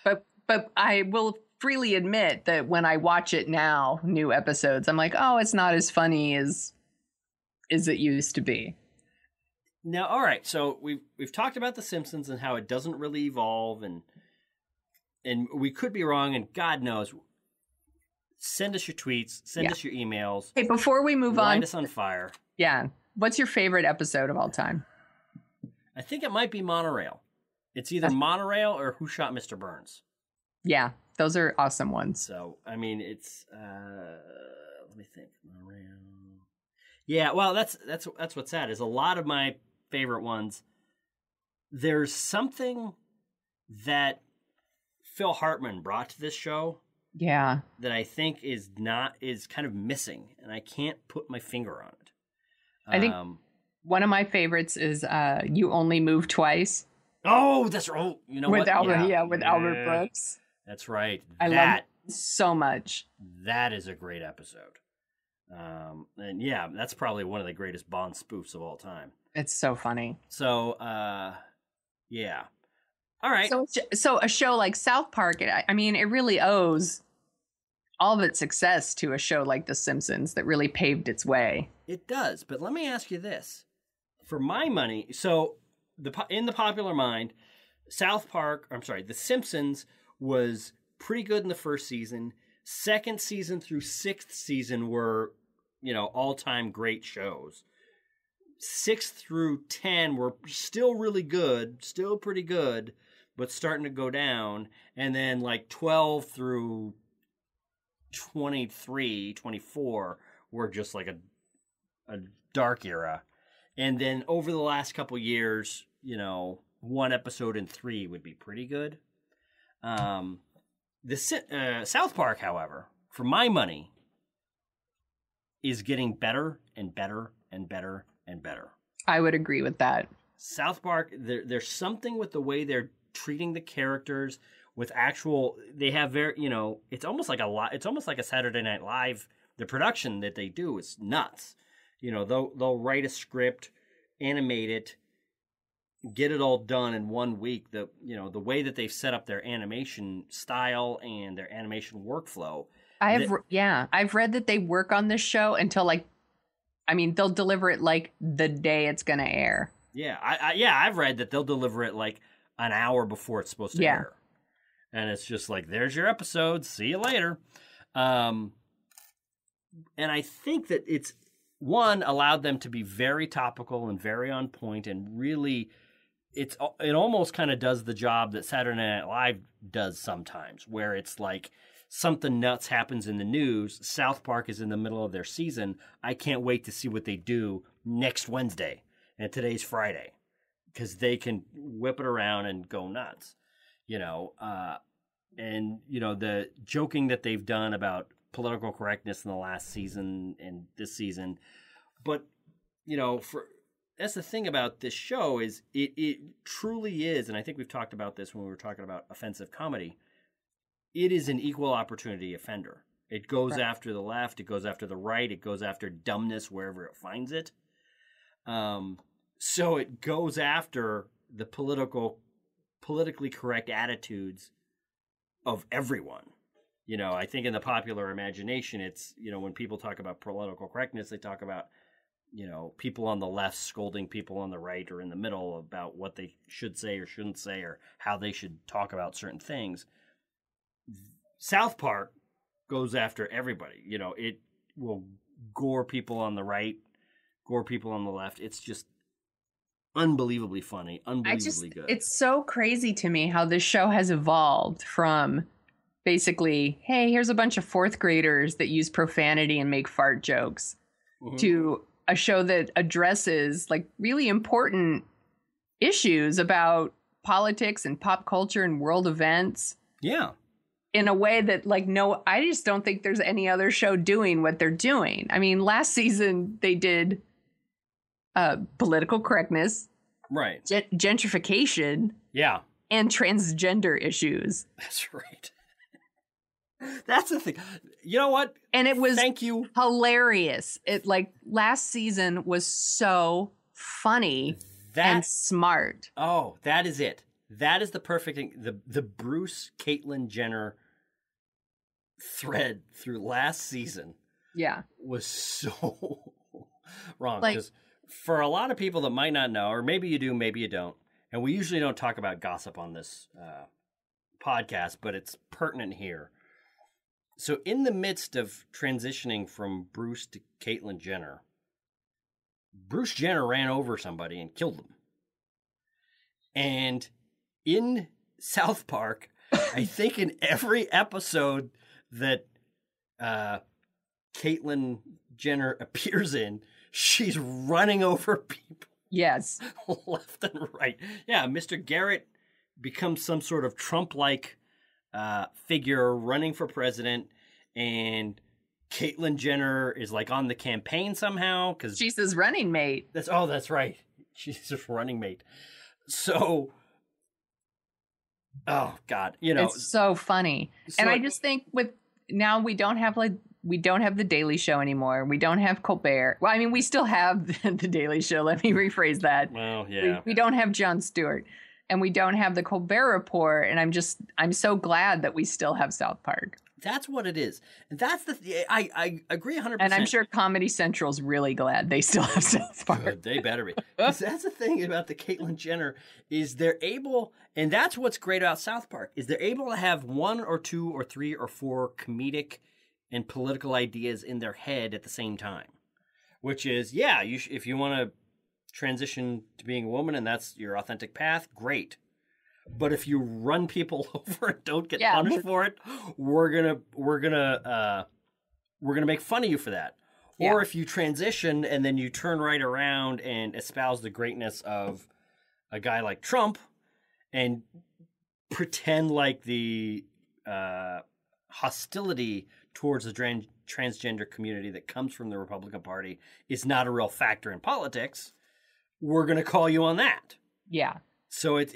But I will freely admit that when I watch it now, new episodes, I'm like, oh, it's not as funny as it used to be. Now, all right. So we've talked about the Simpsons and how it doesn't really evolve, and we could be wrong, and God knows. Send us your tweets. Send us your emails. Hey, before we move on, light us on fire. Yeah. What's your favorite episode of all time? I think it might be Monorail. It's either Monorail or Who Shot Mr. Burns. Yeah, those are awesome ones. So, I mean, it's let me think. Monorail. Yeah, well, that's what's sad is a lot of my favorite ones. There's something that Phil Hartman brought to this show. Yeah. That I think is kind of missing, and I can't put my finger on it. I think one of my favorites is You Only Move Twice. Oh, that's right. Oh, you know with what? Albert, with Albert Brooks. That's right. I love it so much. That is a great episode. And yeah, that's probably one of the greatest Bond spoofs of all time. It's so funny. So, yeah. All right. So a show like South Park, I mean, it really owes all of its success to a show like The Simpsons that really paved its way. It does, but let me ask you this. For my money, so in the popular mind, The Simpsons was pretty good in the first season. Second season through sixth season were, all-time great shows. 6 through 10 were still really good, still pretty good, but starting to go down. And then like 12 through 23, 24 were just like a dark era. And then over the last couple years, one episode in 3 would be pretty good. The South Park, however, for my money, is getting better and better and better and better. I would agree with that. South Park, there's something with the way they're treating the characters with they have it's almost like a Saturday Night Live. The production that they do is nuts. They'll write a script, animate it, get it all done in 1 week. The way that they've set up their animation style and their animation workflow. I've read that they work on this show until they'll deliver it like the day it's going to air. Yeah, I've read that they'll deliver it like an hour before it's supposed to air. And it's just like, there's your episode. See you later. And I think that it's, one, allowed them to be very topical and very on point, and really, it almost kind of does the job that Saturday Night Live does sometimes, where it's like something nuts happens in the news. South Park is in the middle of their season. I can't wait to see what they do next Wednesday. And today's Friday, because they can whip it around and go nuts, and the joking that they've done about political correctness in the last season and this season. But, that's the thing about this show is it truly is, and I think we've talked about this when we were talking about offensive comedy, it is an equal opportunity offender. It goes after the left, it goes after the right, it goes after dumbness wherever it finds it. So it goes after the politically correct attitudes of everyone. I think in the popular imagination, it's, when people talk about political correctness, they talk about, people on the left scolding people on the right or in the middle about what they should say or shouldn't say or how they should talk about certain things. South Park goes after everybody. It will gore people on the right gore people on the left. It's just unbelievably funny, unbelievably good. It's so crazy to me how this show has evolved from basically, hey, here's a bunch of fourth graders that use profanity and make fart jokes, to a show that addresses like really important issues about politics and pop culture and world events. Yeah. In a way that like, no, I just don't think there's any other show doing what they're doing. I mean, last season they did political correctness, right, gentrification, yeah, and transgender issues. That's right. That's the thing. You know what? And it was thank you hilarious. It like last season was so funny and smart. Oh, that is it. That is the perfect thing. The Bruce Caitlyn Jenner thread through last season, was so wrong. Because for a lot of people that might not know, or maybe you do, maybe you don't, and we usually don't talk about gossip on this podcast, but it's pertinent here. So in the midst of transitioning from Bruce to Caitlyn Jenner, Bruce Jenner ran over somebody and killed them. And in South Park, I think in every episode that Caitlyn Jenner appears in, she's running over people. Yes. Left and right. Yeah, Mr. Garrett becomes some sort of Trump-like figure running for president, and Caitlyn Jenner is like on the campaign somehow because she's his running mate. That's right. She's his running mate. So, oh God, it's so funny. And I just think now we don't have the Daily Show anymore. We don't have Colbert. Well, I mean, we still have the Daily Show. Let me rephrase that. Well, yeah. We don't have Jon Stewart. And we don't have the Colbert Report, and I'm so glad that we still have South Park. That's what it is. And that's I agree 100%. And I'm sure Comedy Central's really glad they still have South Park. Good, they better be. That's the thing about the Caitlyn Jenner is they're able, and that's what's great about South Park, is they're able to have 1 or 2 or 3 or 4 comedic and political ideas in their head at the same time. Which is, if you want to transition to being a woman and that's your authentic path, great. But if you run people over and don't get punished for it, we're gonna make fun of you for that. Or if you transition and then you turn right around and espouse the greatness of a guy like Trump and pretend like the hostility towards the transgender community that comes from the Republican Party is not a real factor in politics, we're going to call you on that. Yeah. So it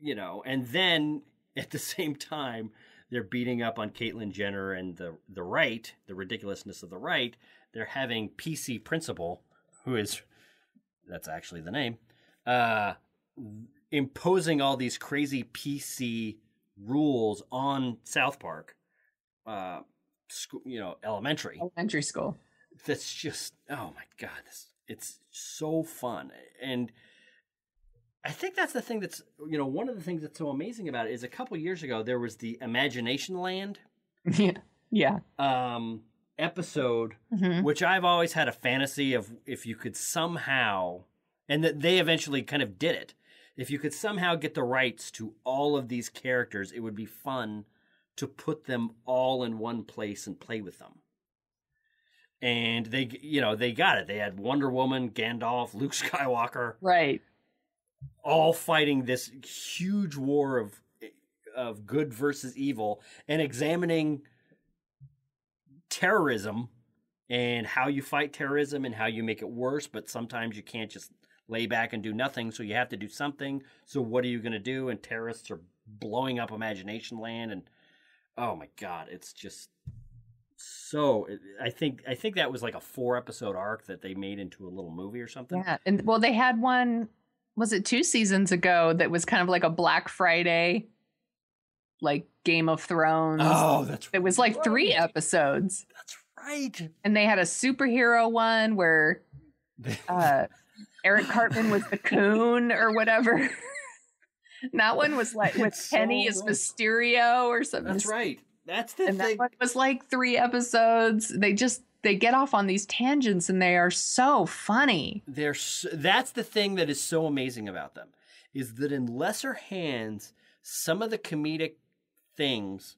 and then at the same time, they're beating up on Caitlyn Jenner and the right, the ridiculousness of the right. They're having PC Principal, that's actually the name, imposing all these crazy PC rules on South Park, elementary school. That's just, oh my God, it's so fun. And I think that's the thing that's, one of the things that's so amazing about it is a couple years ago, there was the Imagination Land episode, which I've always had a fantasy of if you could somehow, and that they eventually kind of did it, if you could somehow get the rights to all of these characters, it would be fun to put them all in one place and play with them. And they got it. They had Wonder Woman, Gandalf, Luke Skywalker. Right. All fighting this huge war of good versus evil and examining terrorism and how you fight terrorism and how you make it worse, but sometimes you can't just lay back and do nothing, so you have to do something. So what are you going to do? And terrorists are blowing up Imagination Land, and oh my God, it's just so. I think that was like a 4-episode arc that they made into a little movie or something. Yeah, and well, they had one. Was it 2 seasons ago that was kind of like a Black Friday, like Game of Thrones? Oh, that's right. It was like 3 episodes. That's right. And they had a superhero one where Eric Cartman was the coon or whatever. And that one was like with Penny as Mysterio or something. That's right. That's the thing. That one was like 3 episodes. They just, they get off on these tangents and they are so funny. That's the thing that is so amazing about them, is that in lesser hands, some of the comedic things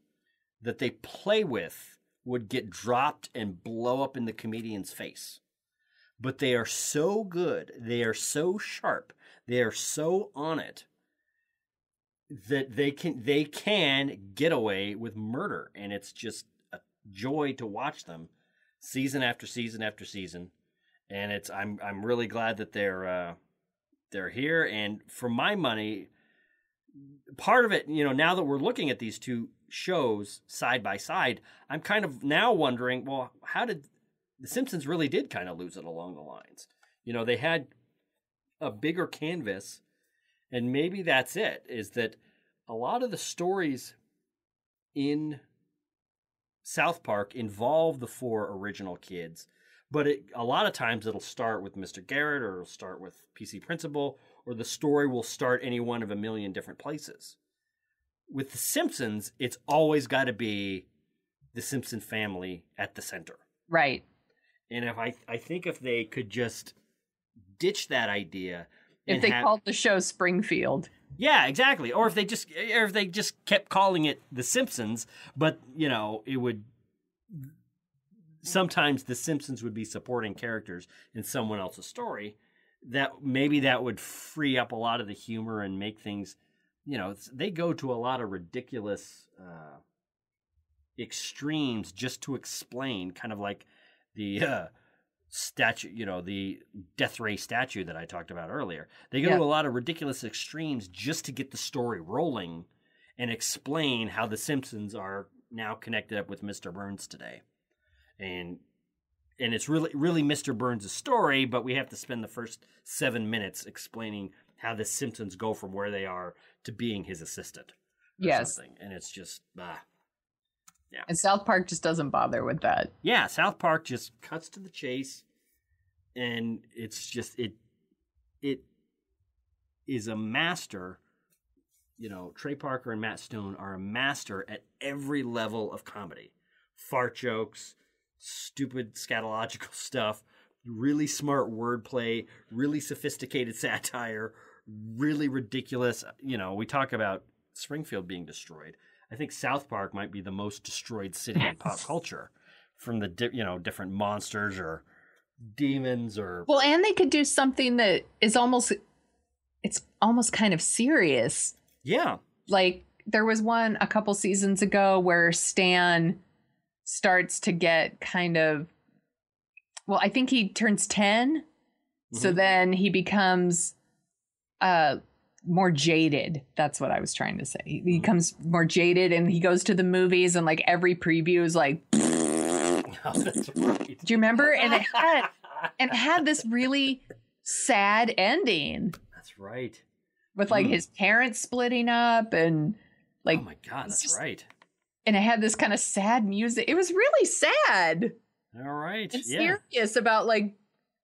that they play with would get dropped and blow up in the comedian's face. But they are so good, they are so sharp, they are so on it that they can get away with murder, and it's just a joy to watch them season after season after season. And I'm really glad that they're here. And for my money, part of it, now that we're looking at these two shows side by side, I'm kind of now wondering, well, how did the Simpsons really did kind of lose it along the lines? They had a bigger canvas, and maybe that's it, is that a lot of the stories in South Park involve the 4 original kids, but a lot of times it'll start with Mr. Garrett, or it'll start with PC Principal, or the story will start any one of a million different places. With the Simpsons, it's always got to be the Simpson family at the center. Right. And I think if they could just ditch that idea, if they called the show Springfield. Yeah, exactly. Or if they just kept calling it The Simpsons, but it would sometimes the Simpsons would be supporting characters in someone else's story. That would free up a lot of the humor and make things, they go to a lot of ridiculous extremes just to explain, kind of like the statue, the death ray statue that I talked about earlier. They go to a lot of ridiculous extremes just to get the story rolling and explain how the Simpsons are now connected up with Mr. Burns today. And it's really Mr. Burns' story, but we have to spend the first 7 minutes explaining how the Simpsons go from where they are to being his assistant. Something. And it's just, yeah. And South Park just doesn't bother with that. Yeah, South Park just cuts to the chase, and it's just, it is a master. Trey Parker and Matt Stone are a master at every level of comedy. Fart jokes, stupid scatological stuff, really smart wordplay, really sophisticated satire, really ridiculous. We talk about Springfield being destroyed. I think South Park might be the most destroyed city in pop culture, from the different monsters or demons or. Well, and they could do something that is almost kind of serious. Yeah. Like there was one a couple seasons ago where Stan starts to get kind of, well, I think he turns 10. Mm-hmm. So then he becomes more jaded. That's what I was trying to say. He becomes more jaded, and he goes to the movies, and like every preview is like, oh, that's right. Do you remember? And it had this really sad ending. That's right. With like his parents splitting up, and like, oh my God, that's right. And it had this kind of sad music. It was really sad. All right. And serious about like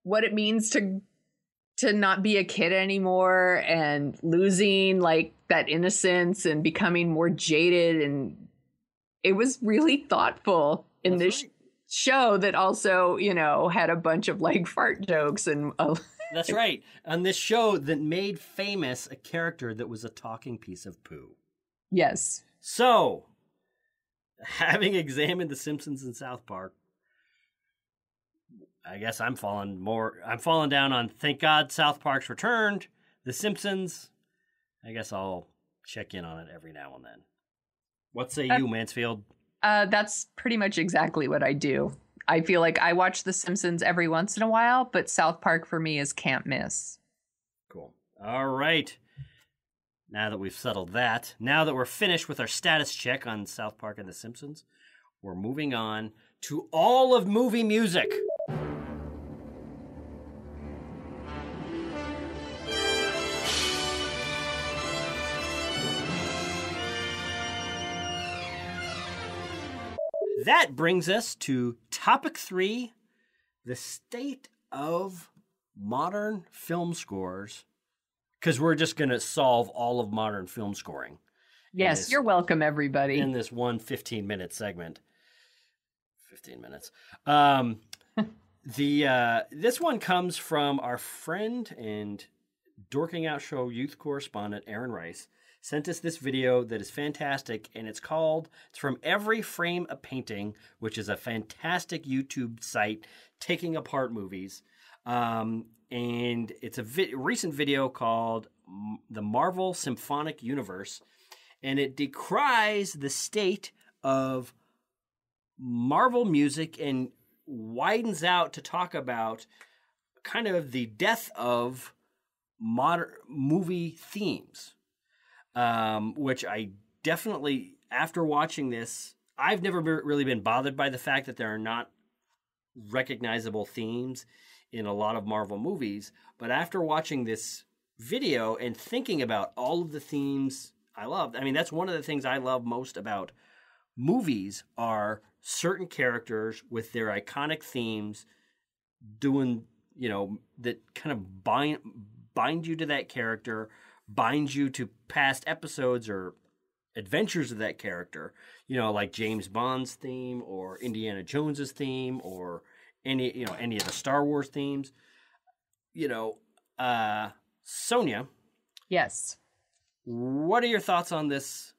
what it means to not be a kid anymore, and losing like that innocence and becoming more jaded. And it was really thoughtful in this show that also, had a bunch of like fart jokes and that's right. On this show that made famous a character that was a talking piece of poo. Yes. So, having examined The Simpsons and South Park, I guess I'm falling down on thank God South Park's returned. The Simpsons, I guess I'll check in on it every now and then. What say you, Mansfield? That's pretty much exactly what I do. I feel like I watch The Simpsons every once in a while, but South Park for me is can't miss. Cool. All right. Now that we've settled that, now that we're finished with our status check on South Park and The Simpsons, we're moving on to all of movie music. That brings us to topic 3, the state of modern film scores, because we're just going to solve all of modern film scoring. Yes, you're welcome, everybody. In this one 15-minute segment. 15 minutes. This one comes from our friend and Dorking Out Show youth correspondent, Aaron Rice. Sent us this video that is fantastic, and it's from Every Frame a Painting, which is a fantastic YouTube site taking apart movies. And it's a recent video called The Marvel Symphonic Universe, and it decries the state of Marvel music and widens out to talk about kind of the death of modern movie themes. Which I definitely, after watching this, I've never really been bothered by the fact that there are not recognizable themes in a lot of Marvel movies. But after watching this video and thinking about all of the themes I loved, I mean, that's one of the things I love most about movies are certain characters with their iconic themes doing, that kind of bind you to that character, binds you to past episodes or adventures of that character, like James Bond's theme or Indiana Jones's theme or any of the Star Wars themes. Sonia. Yes. What are your thoughts on this?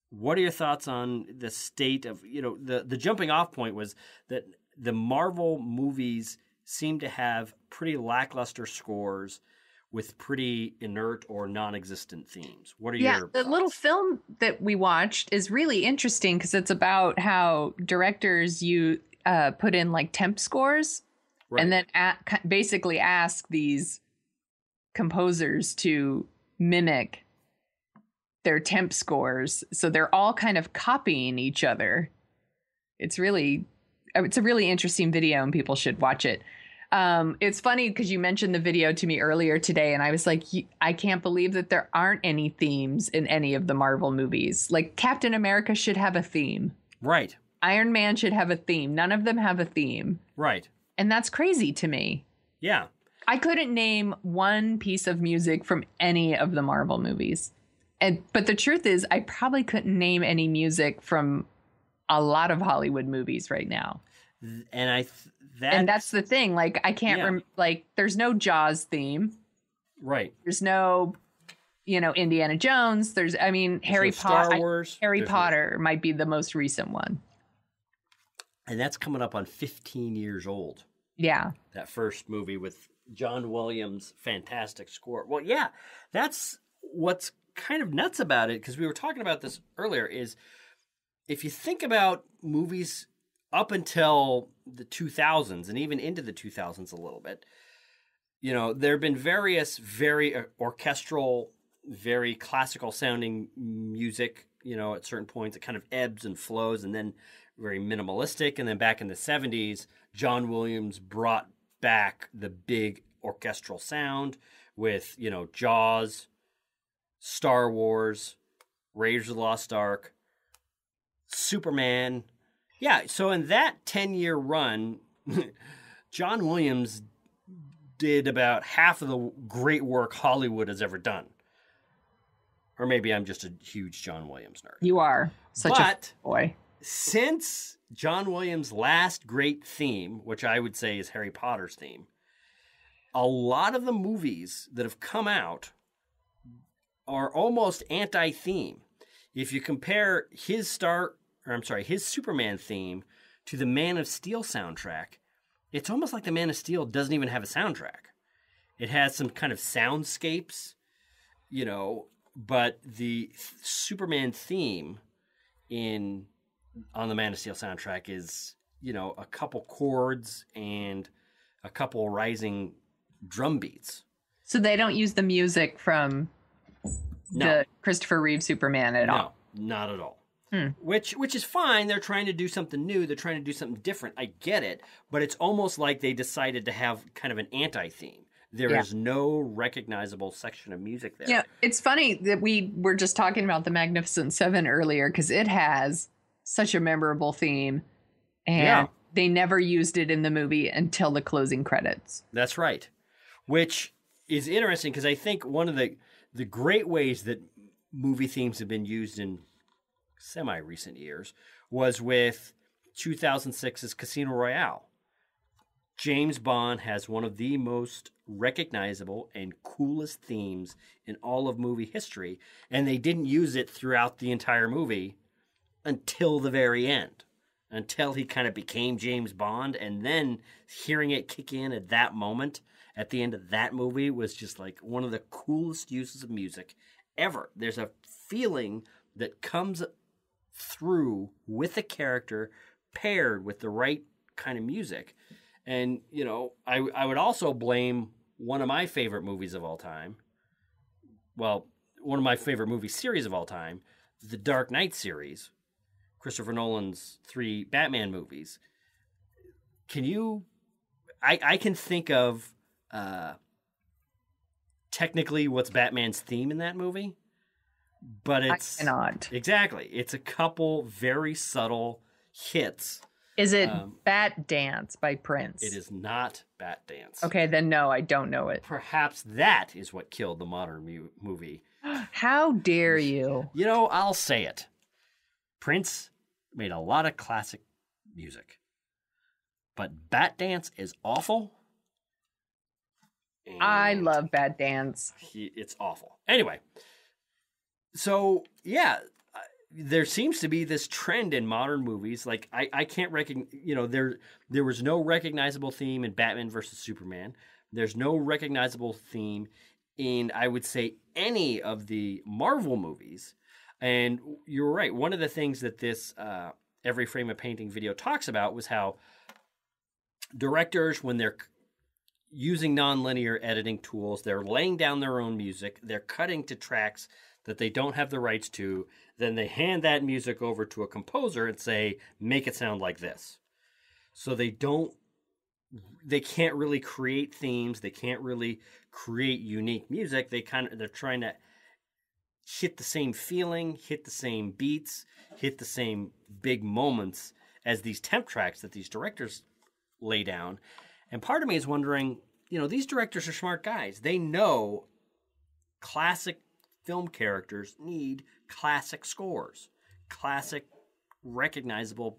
What are your thoughts on the state of, the jumping off point was that the Marvel movies seem to have pretty lackluster scores with pretty inert or non-existent themes. What are your the thoughts? little film that we watched is really interesting because it's about how directors put in like temp scores, right, and then basically ask these composers to mimic their temp scores. So they're all kind of copying each other. It's a really interesting video and people should watch it. It's funny because you mentioned the video to me earlier today, and I was like, I can't believe that there aren't any themes in any of the Marvel movies. Like Captain America should have a theme. Right. Iron Man should have a theme. None of them have a theme. Right. And that's crazy to me. Yeah. I couldn't name one piece of music from any of the Marvel movies. But the truth is, I probably couldn't name any music from a lot of Hollywood movies right now. And that's the thing. Like, I can't there's no Jaws theme. Right. There's no, Indiana Jones. Harry Potter. Star Wars. Harry Potter might be the most recent one. And that's coming up on 15 years old. Yeah. That first movie with John Williams' fantastic score. Well, yeah, that's what's kind of nuts about it, because we were talking about this earlier, is if you think about movies up until the 2000s and even into the 2000s a little bit, there have been various very orchestral, very classical sounding music, at certain points it kind of ebbs and flows, and then very minimalistic. And then back in the 70s, John Williams brought back the big orchestral sound with, Jaws, Star Wars, Raiders of the Lost Ark, Superman. Yeah, so in that 10-year run, John Williams did about half of the great work Hollywood has ever done. Or maybe I'm just a huge John Williams nerd. You are such a boy. Since John Williams' last great theme, which I would say is Harry Potter's theme, a lot of the movies that have come out are almost anti-theme. If you compare his Superman theme to the Man of Steel soundtrack, it's almost like the Man of Steel doesn't even have a soundtrack. It has some kind of soundscapes, but the Superman theme on the Man of Steel soundtrack is, a couple chords and a couple rising drum beats. So they don't use the music from the Christopher Reeve Superman at all? No, not at all. Which is fine. They're trying to do something new. They're trying to do something different. I get it. But it's almost like they decided to have kind of an anti-theme. There is no recognizable section of music there. Yeah, it's funny that we were just talking about the Magnificent Seven earlier because it has such a memorable theme. And they never used it in the movie until the closing credits. That's right. Which is interesting because I think one of the great ways that movie themes have been used in semi-recent years was with 2006's Casino Royale. James Bond has one of the most recognizable and coolest themes in all of movie history, and they didn't use it throughout the entire movie until the very end, until he kind of became James Bond, and then hearing it kick in at that moment, at the end of that movie, was just like one of the coolest uses of music ever. There's a feeling that comes through with the character paired with the right kind of music. And, you know, I would also blame one of my favorite movies of all time. Well, one of my favorite movie series of all time, the Dark Knight series, Christopher Nolan's 3 Batman movies. Can you... I can think of technically what's Batman's theme in that movie, but it's... I cannot. Exactly. It's a couple very subtle hits. Is it Bat Dance by Prince? It is not Bat Dance. Okay, then no, I don't know it. Perhaps that is what killed the modern movie. How dare you? You know, I'll say it. Prince made a lot of classic music, but Bat Dance is awful. I love Bat Dance. It's awful. Anyway, so yeah, there seems to be this trend in modern movies. Like I can't recognize, you know, there was no recognizable theme in Batman versus Superman. There's no recognizable theme in, I would say, any of the Marvel movies. And you're right. One of the things that this Every Frame a Painting video talks about was how directors, when they're using nonlinear editing tools, they're laying down their own music, they're cutting to tracks that they don't have the rights to, then they hand that music over to a composer and say, make it sound like this. So they can't really create themes, they can't really create unique music. They're trying to hit the same feeling, hit the same beats, hit the same big moments as these temp tracks that these directors lay down. And part of me is wondering, you know, these directors are smart guys. They know classic film characters need classic scores, classic recognizable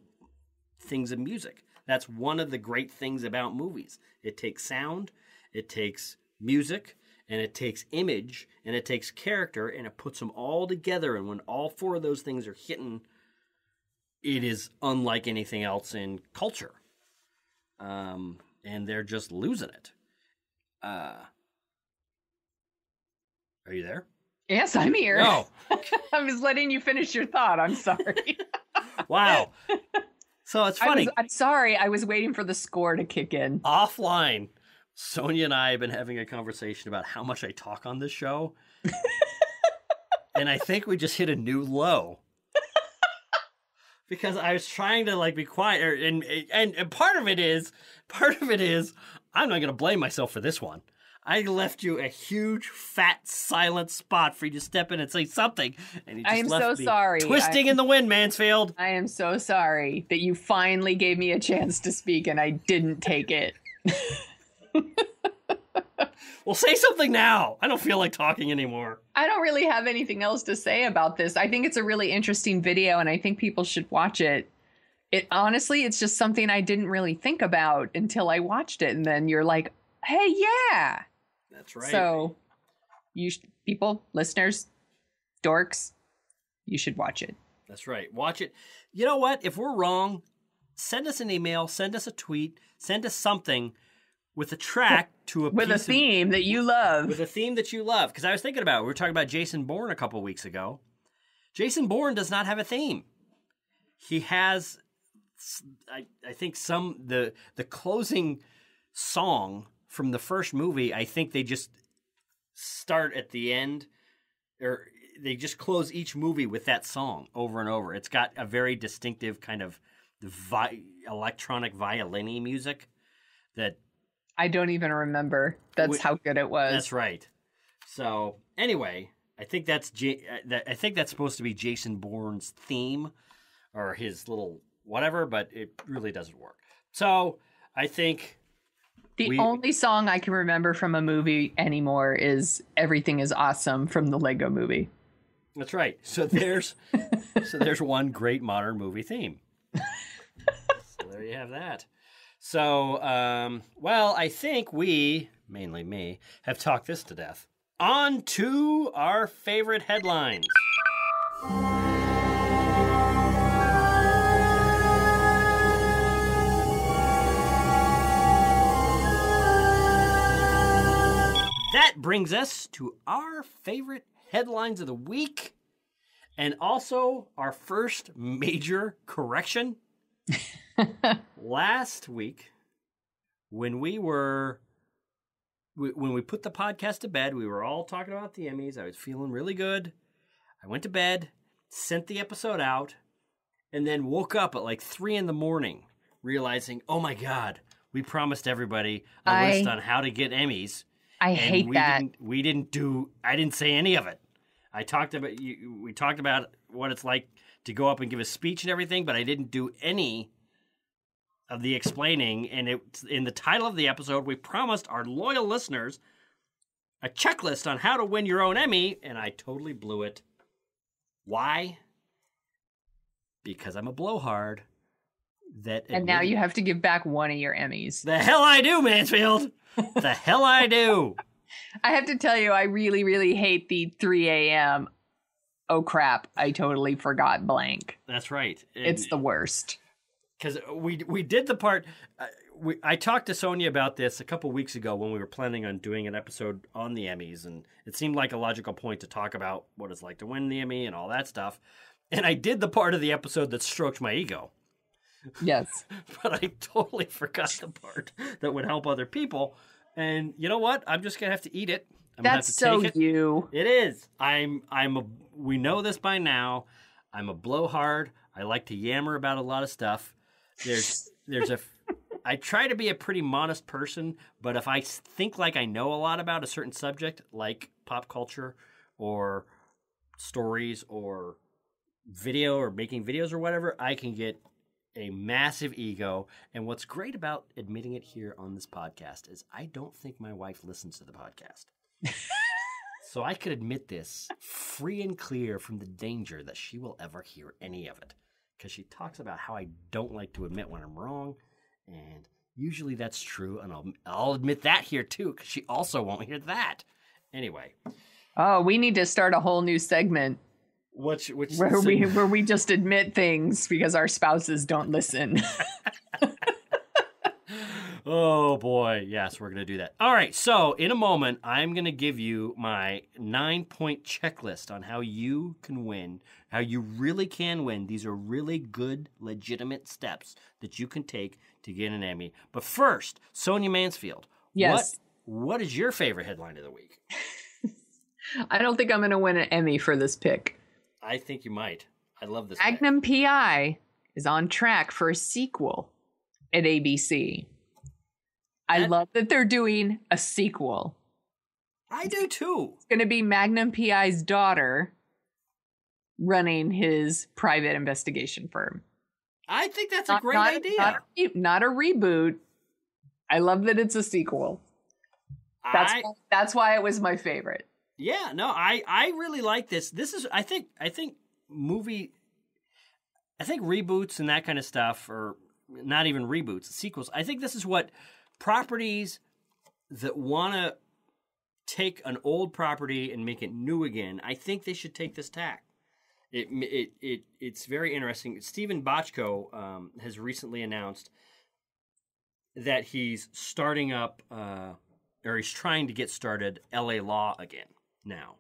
things of music. That's one of the great things about movies. It takes sound, it takes music, and it takes image, and it takes character, and it puts them all together. And when all 4 of those things are hitting, it is unlike anything else in culture. And they're just losing it. Are you there? Yes, I'm here. No. I was letting you finish your thought. I'm sorry. Wow. So it's funny. I'm sorry. I was waiting for the score to kick in. Offline, Sonia and I have been having a conversation about how much I talk on this show. And I think we just hit a new low. Because I was trying to like be quiet, and part of it is I'm not going to blame myself for this one. I left you a huge, fat, silent spot for you to step in and say something, and you just I am left so me sorry. twisting in the wind, Mansfield. I am so sorry that you finally gave me a chance to speak and I didn't take it. Well, say something now. I don't feel like talking anymore. I don't really have anything else to say about this. I think it's a really interesting video and I think people should watch it. Honestly, it's just something I didn't really think about until I watched it. And then you're like, hey, yeah. That's right. So people, listeners, dorks, you should watch it. That's right. Watch it. You know what? If we're wrong, send us an email, send us a tweet, send us something with a track to a with a theme that you love. With a theme that you love. Because I was thinking about it. We were talking about Jason Bourne a couple weeks ago. Jason Bourne does not have a theme. He has, I think, the closing song from the first movie, I think they just start at the end, or they just close each movie with that song over and over. It's got a very distinctive kind of electronic violin-y music that I don't even remember. That's how good it was. That's right. So anyway, I think that's supposed to be Jason Bourne's theme or his little whatever, but it really doesn't work. So I think the only song I can remember from a movie anymore is "Everything Is Awesome" from the Lego Movie. That's right. So there's one great modern movie theme. you have that. So, well, I think we, mainly me, have talked this to death. On to our favorite headlines. That brings us to our favorite headlines of the week, and also our first major correction. Last week, when we put the podcast to bed, we were all talking about the Emmys. I was feeling really good. I went to bed, sent the episode out, and then woke up at like 3 a.m, realizing, oh my God, we promised everybody a list on how to get Emmys. I hate that. I didn't say any of it. We talked about what it's like to go up and give a speech and everything, but I didn't do any of the explaining. And it's in the title of the episode, we promised our loyal listeners a checklist on how to win your own Emmy, and I totally blew it. Why? Because I'm a blowhard. And now you have to give back one of your Emmys. The hell I do, Mansfield! The hell I do! I have to tell you, I really, really hate the 3 a.m. Oh crap, I totally forgot blank. That's right. It's the worst. Because we did the part... I talked to Sonia about this a couple weeks ago when we were planning on doing an episode on the Emmys, and it seemed like a logical point to talk about what it's like to win the Emmy and all that stuff. And I did the part of the episode that stroked my ego. Yes. But I totally forgot the part that would help other people. And you know what? I'm just going to have to eat it. That's so you. It is. We know this by now. I'm a blowhard. I like to yammer about a lot of stuff. I try to be a pretty modest person, but if I think like I know a lot about a certain subject, like pop culture or stories or video or making videos or whatever, I can get a massive ego. And what's great about admitting it here on this podcast is I don't think my wife listens to the podcast. So I could admit this free and clear from the danger that she will ever hear any of it. Because she talks about how I don't like to admit when I'm wrong. And usually that's true. And I'll admit that here too, because she also won't hear that. Anyway. Oh, we need to start a whole new segment. Where we just admit things because our spouses don't listen. Oh boy, yes, we're going to do that. All right, so in a moment, I'm going to give you my 9-point checklist on how you can win, how you really can win. These are really good, legitimate steps that you can take to get an Emmy. But first, Sonia Mansfield, yes, what is your favorite headline of the week? I don't think I'm going to win an Emmy for this pick. I think you might. I love this. Magnum PI is on track for a sequel at ABC. I love that they're doing a sequel. I do too. It's going to be Magnum PI's daughter running his private investigation firm. I think that's a great idea. Not a reboot. I love that it's a sequel. That's why it was my favorite. Yeah, no, I really like this. This is I think reboots and that kind of stuff, or not even reboots, sequels. I think this is what properties that want to take an old property and make it new again, I think they should take this tack. It's very interesting. Stephen Bochco has recently announced that he's starting up, or he's trying to get started LA Law again now.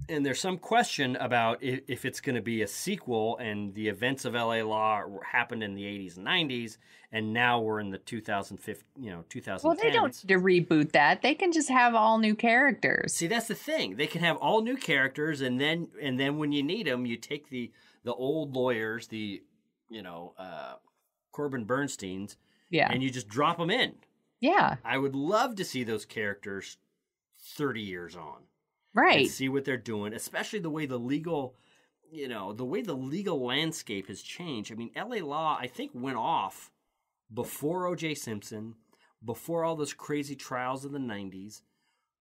And there's some question about if it's going to be a sequel, and the events of LA Law happened in the 80s and 90s, and now we're in the 2010s. Well, they don't need to reboot that. They can just have all new characters. See, that's the thing. They can have all new characters, and then when you need them, you take the old lawyers, Corbin Bernstein's, and you just drop them in. Yeah. I would love to see those characters 30 years on. Right. And see what they're doing, especially the way the legal landscape has changed. I mean, LA Law, I think, went off before O.J. Simpson, before all those crazy trials in the 90s,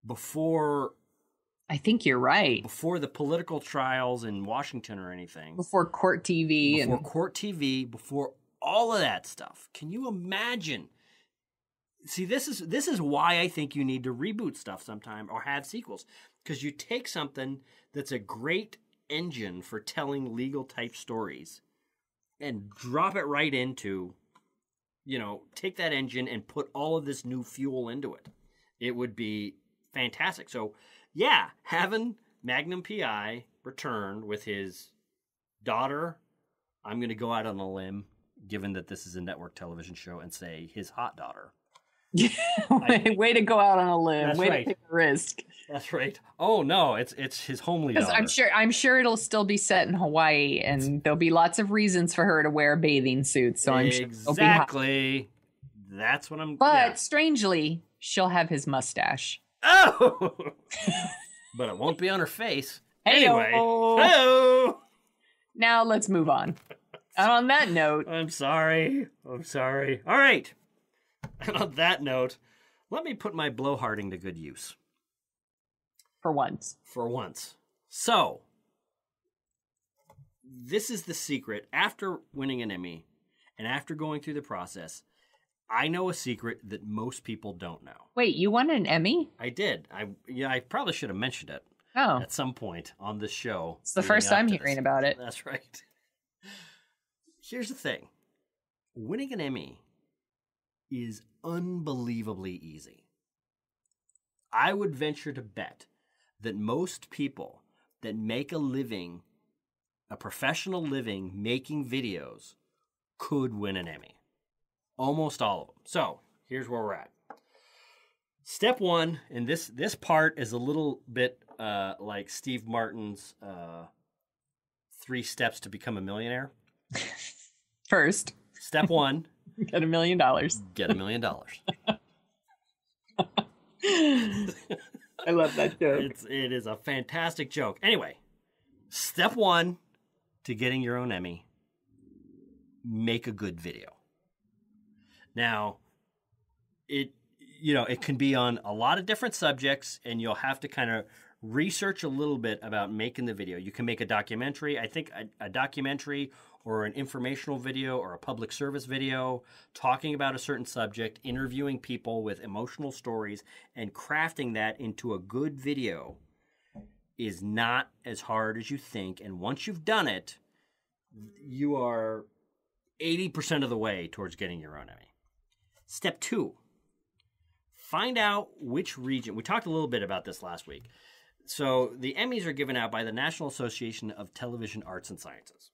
before... I think you're right. Before the political trials in Washington or anything. Before Court TV. Before Court TV, before all of that stuff. Can you imagine? See, this is why I think you need to reboot stuff sometime or have sequels, because you take something that's a great engine for telling legal type stories and drop it right into, take that engine and put all of this new fuel into it. It would be fantastic. So, yeah, having Magnum PI return with his daughter, I'm going to go out on a limb, given that this is a network television show, and say his hot daughter. Way to go out on a limb. That's Way right. to take a risk. That's right. Oh no, it's his homely daughter. I'm sure it'll still be set in Hawaii, and there'll be lots of reasons for her to wear a bathing suit. So I'm sure it'll be hot. Exactly. That's what I'm. But strangely, she'll have his mustache. Oh, but it won't be on her face. Anyway. Hey-o. Hey-o. Now let's move on. And on that note, I'm sorry. All right. And on that note, let me put my blowharding to good use. for once. So, this is the secret. After winning an Emmy and after going through the process, I know a secret that most people don't know. Wait, you won an Emmy? I did. I probably should have mentioned it at some point on this show. It's the first time hearing about it. That's right. Here's the thing. Winning an Emmy is unbelievably easy. I would venture to bet that most people that make a living, a professional living making videos, could win an Emmy. Almost all of them. So, here's where we're at. Step one, and this part is a little bit like Steve Martin's 3 steps to become a millionaire. First. Step 1. Get $1 million. Get $1 million. I love that joke. It is a fantastic joke. Anyway, step 1 to getting your own Emmy, make a good video. Now, it can be on a lot of different subjects, and you'll have to kind of research a little bit about making the video. You can make a documentary. I think a documentary or an informational video or a public service video talking about a certain subject, interviewing people with emotional stories, and crafting that into a good video is not as hard as you think. And once you've done it, you are 80% of the way towards getting your own Emmy. Step 2, find out which region. We talked a little bit about this last week. So the Emmys are given out by the National Association of Television Arts and Sciences.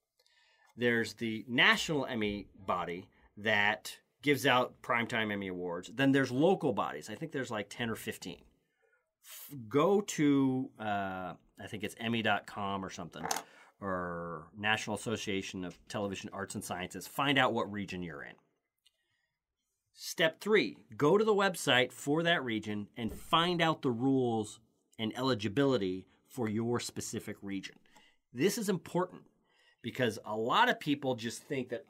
There's the National Emmy body that gives out Primetime Emmy Awards. Then there's local bodies. I think there's like 10 or 15. Go to, I think it's Emmy.com or something, or National Association of Television Arts and Sciences. Find out what region you're in. Step 3, go to the website for that region and find out the rules and eligibility for your specific region. This is important because a lot of people just think that,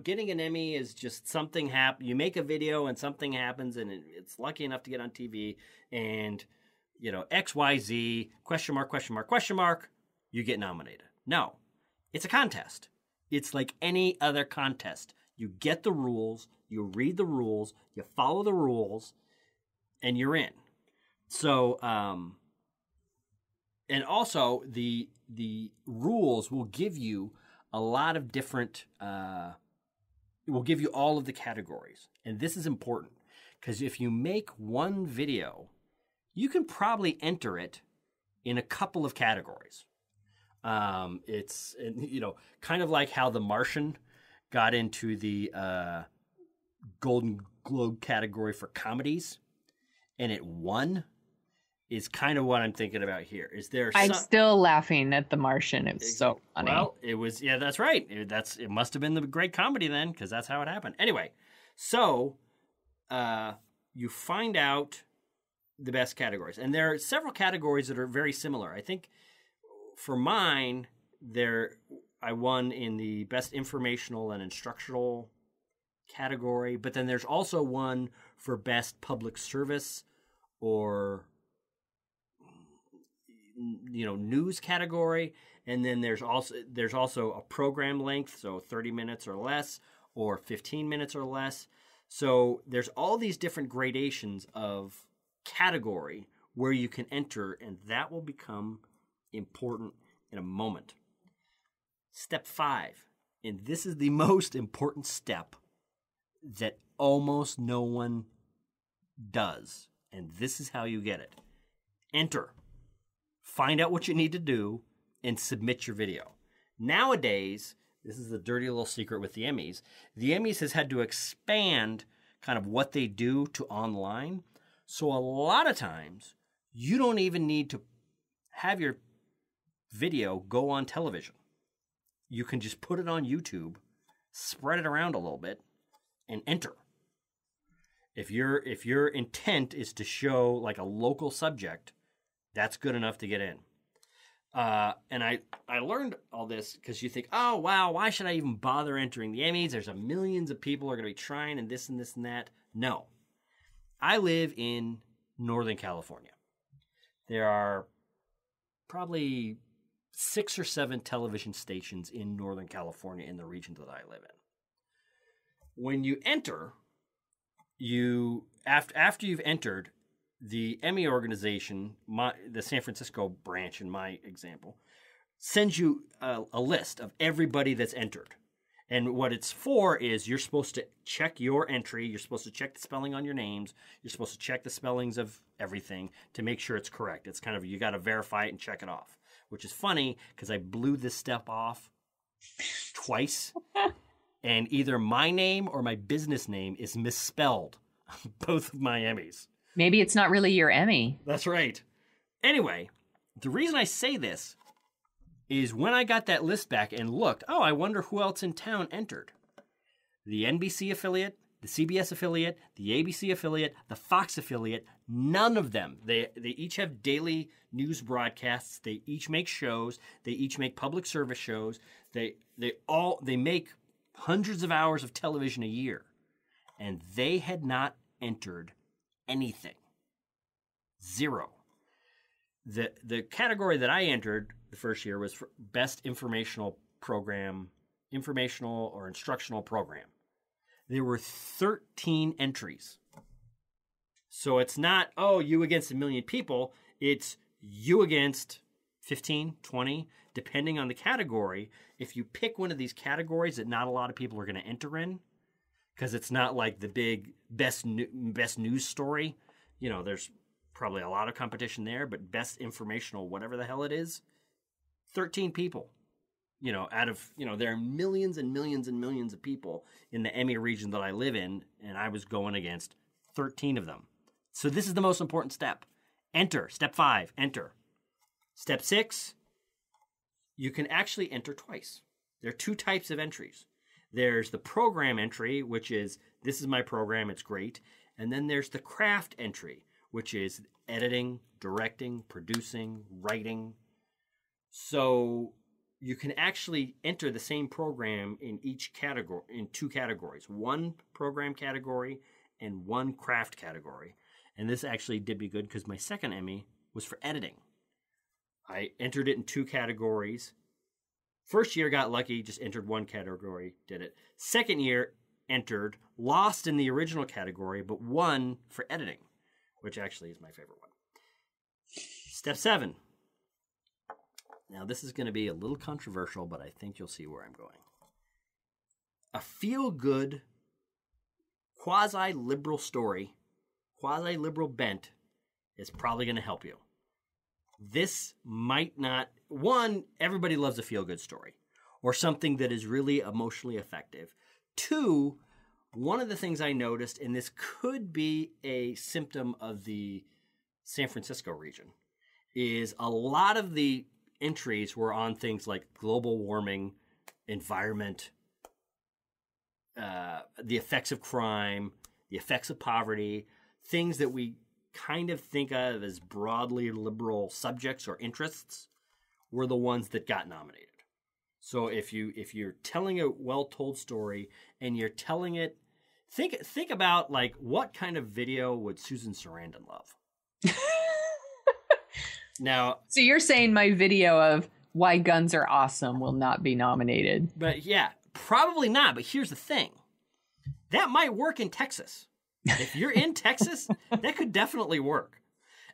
getting an Emmy is just something happen. You make a video and something happens and it's lucky enough to get on TV and, XYZ, question mark, you get nominated. No, it's a contest. It's like any other contest. You get the rules, you read the rules, you follow the rules, and you're in. So, and also the rules will give you a lot of different, it will give you all of the categories. And this is important because if you make one video, you can probably enter it in a couple of categories. It's, kind of like how The Martian got into the Golden Globe category for comedies, and it won, is kind of what I'm thinking about here. I'm still laughing at The Martian. It was so funny. Well, it was, yeah, that's right. It must have been the great comedy then, because that's how it happened. Anyway, so you find out the best categories. And there are several categories that are very similar. I think for mine, I won in the best informational and instructional category, but then there's also one for best public service or news category, and then there's also a program length, so 30 minutes or less, or 15 minutes or less. So there's all these different gradations of category where you can enter, and that will become important in a moment. Step 5, and this is the most important step that almost no one does, and this is how you get it. Enter. Find out what you need to do and submit your video. Nowadays, this is the dirty little secret with the Emmys. The Emmys has had to expand kind of what they do to online. So a lot of times, you don't even need to have your video go on television. You can just put it on YouTube, spread it around a little bit, and enter. If your intent is to show like a local subject, that's good enough to get in. And I learned all this because you think, oh, wow, why should I even bother entering the Emmys? There's millions of people are going to be trying and this and this and that. No. I live in Northern California. There are probably 6 or 7 television stations in Northern California in the region that I live in. When you enter, after you've entered, the Emmy organization, the San Francisco branch in my example, sends you a list of everybody that's entered. And what it's for is you're supposed to check your entry. You're supposed to check the spelling on your names. You're supposed to check the spellings of everything to make sure it's correct. It's kind of, you got to verify it and check it off, which is funny because I blew this step off twice. And either my name or my business name is misspelled on both of my Emmys. Maybe it's not really your Emmy. That's right. Anyway, the reason I say this is when I got that list back and looked, oh, I wonder who else in town entered. The NBC affiliate, the CBS affiliate, the ABC affiliate, the Fox affiliate, none of them. They each have daily news broadcasts. They each make shows. They each make public service shows. They make hundreds of hours of television a year. And they had not entered anything. 0. The category that I entered the first year was for best informational or instructional program. There were 13 entries. So it's not, oh, you against 1 million people. It's you against 15, 20, depending on the category. If you pick one of these categories that not a lot of people are going to enter in, because it's not like the big best news story. You know, there's probably a lot of competition there, but best informational, whatever the hell it is, 13 people. You know, out of, there are millions and millions and millions of people in the Emmy region that I live in, and I was going against 13 of them. So this is the most important step. Enter. Step 5, enter. Step 6, you can actually enter twice. There are 2 types of entries. There's the program entry, which is, this is my program, it's great. And then there's the craft entry, which is editing, directing, producing, writing. So you can actually enter the same program in each category, in 2 categories, 1 program category and 1 craft category. And this actually did me good because my second Emmy was for editing. I entered it in 2 categories. First year, got lucky, just entered 1 category, did it. Second year, entered, lost in the original category, but won for editing, which actually is my favorite one. Step 7. Now, this is going to be a little controversial, but I think you'll see where I'm going. A feel-good, quasi-liberal story, quasi-liberal bent is probably going to help you. This might not... One, everybody loves a feel-good story or something that is really emotionally effective. 2, one of the things I noticed, and this could be a symptom of the San Francisco region, is a lot of the entries were on things like global warming, environment, the effects of crime, the effects of poverty, things that we kind of think of as broadly liberal subjects or interests were the ones that got nominated. So if you're telling a well-told story and you're telling it, think about like what kind of video would Susan Sarandon love? Now, so you're saying my video of why guns are awesome will not be nominated? But yeah, probably not. But here's the thing. That might work in Texas. If you're in Texas, that could definitely work.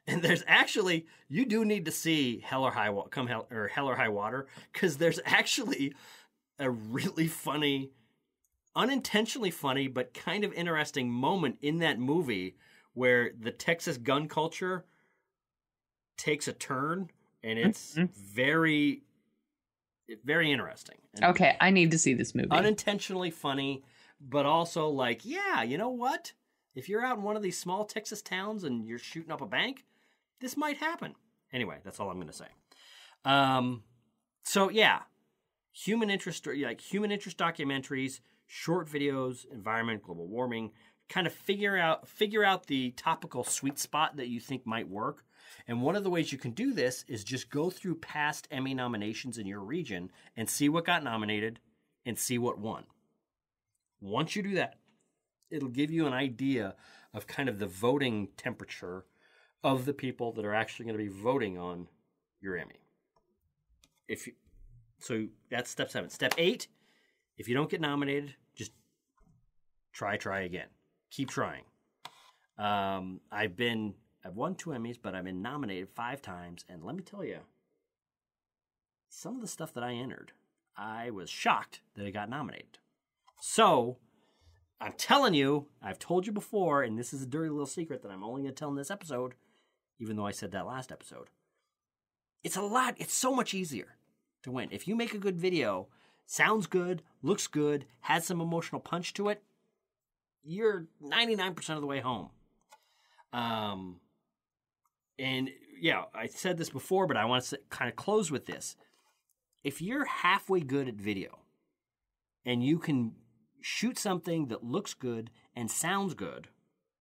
And there's actually, you do need to see Hell or High Water, because there's actually a really funny, unintentionally funny, but kind of interesting moment in that movie where the Texas gun culture takes a turn, and it's very, very interesting. And Okay, I need to see this movie. unintentionally funny, but also like, yeah, you know what? If you're out in one of these small Texas towns and you're shooting up a bank, this might happen. Anyway, that's all I'm going to say. So yeah, human interest documentaries, short videos, environment, global warming, kind of figure out the topical sweet spot that you think might work. And one of the ways you can do this is just go through past Emmy nominations in your region and see what got nominated and see what won. Once you do that, it'll give you an idea of kind of the voting temperature of the people that are actually going to be voting on your Emmy. So that's step 7. Step 8, if you don't get nominated, just try again. Keep trying. I've won 2 Emmys, but I've been nominated 5 times, and let me tell you, some of the stuff that I entered, I was shocked that it got nominated. So, I'm telling you, I've told you before, and this is a dirty little secret that I'm only going to tell in this episode, even though I said that last episode. It's so much easier to win. If you make a good video, sounds good, looks good, has some emotional punch to it, you're 99% of the way home. And yeah, I said this before, but I want to kind of close with this. If you're halfway good at video, and you can shoot something that looks good and sounds good,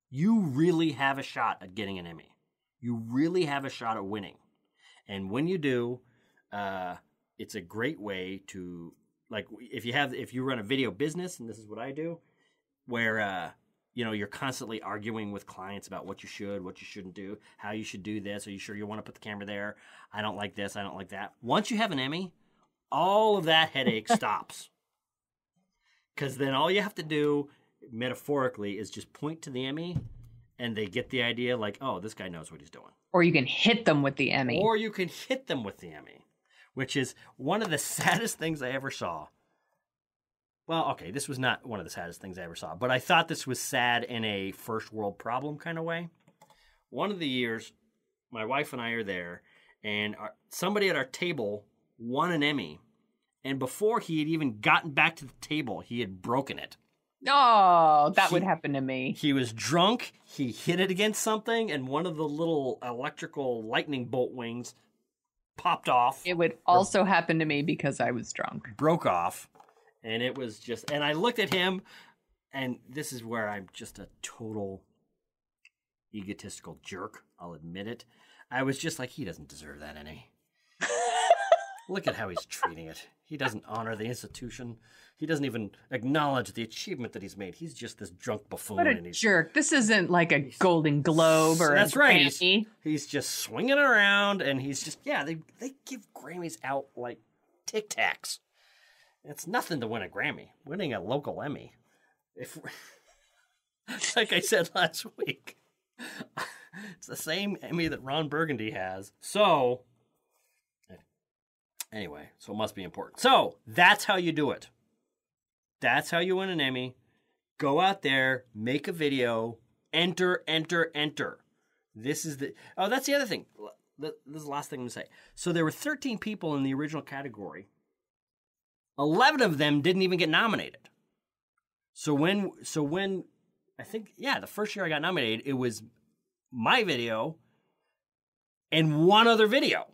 you really have a shot at getting an Emmy. You really have a shot at winning. And when you do, it's a great way to, like, if you run a video business, and this is what I do, where you're constantly arguing with clients about what you shouldn't do, how you should do this. Are you sure you want to put the camera there? I don't like this. I don't like that. Once you have an Emmy, all of that headache stops. Because then all you have to do, metaphorically, is just point to the Emmy, and they get the idea, like, oh, this guy knows what he's doing. Or you can hit them with the Emmy. Which is one of the saddest things I ever saw. Well, okay, this was not one of the saddest things I ever saw, but I thought this was sad in a first world problem kind of way. One of the years, my wife and I are there, and somebody at our table won an Emmy. And before he had even gotten back to the table, he had broken it. Oh, that would happen to me. He was drunk. He hit it against something, and one of the little electrical lightning bolt wings popped off. It would also happen to me because I was drunk. Broke off. And it was just... And I looked at him, and this is where I'm just a total egotistical jerk. I'll admit it. I was just like, he doesn't deserve that Emmy. Look at how he's treating it. He doesn't honor the institution. He doesn't even acknowledge the achievement that he's made. He's just this drunk buffoon. What a jerk. This isn't like a Golden Globe or That's a right. Grammy. He's just swinging around, and he's just, they give Grammys out like Tic Tacs. It's nothing to win a Grammy. Winning a local Emmy. Like I said last week, it's the same Emmy that Ron Burgundy has. So... Anyway, so it must be important. So, that's how you do it. That's how you win an Emmy. Go out there, make a video, enter. This is that's the other thing. This is the last thing I'm going to say. So, there were 13 people in the original category. 11 of them didn't even get nominated. So when I think, the first year I got nominated, it was my video and one other video.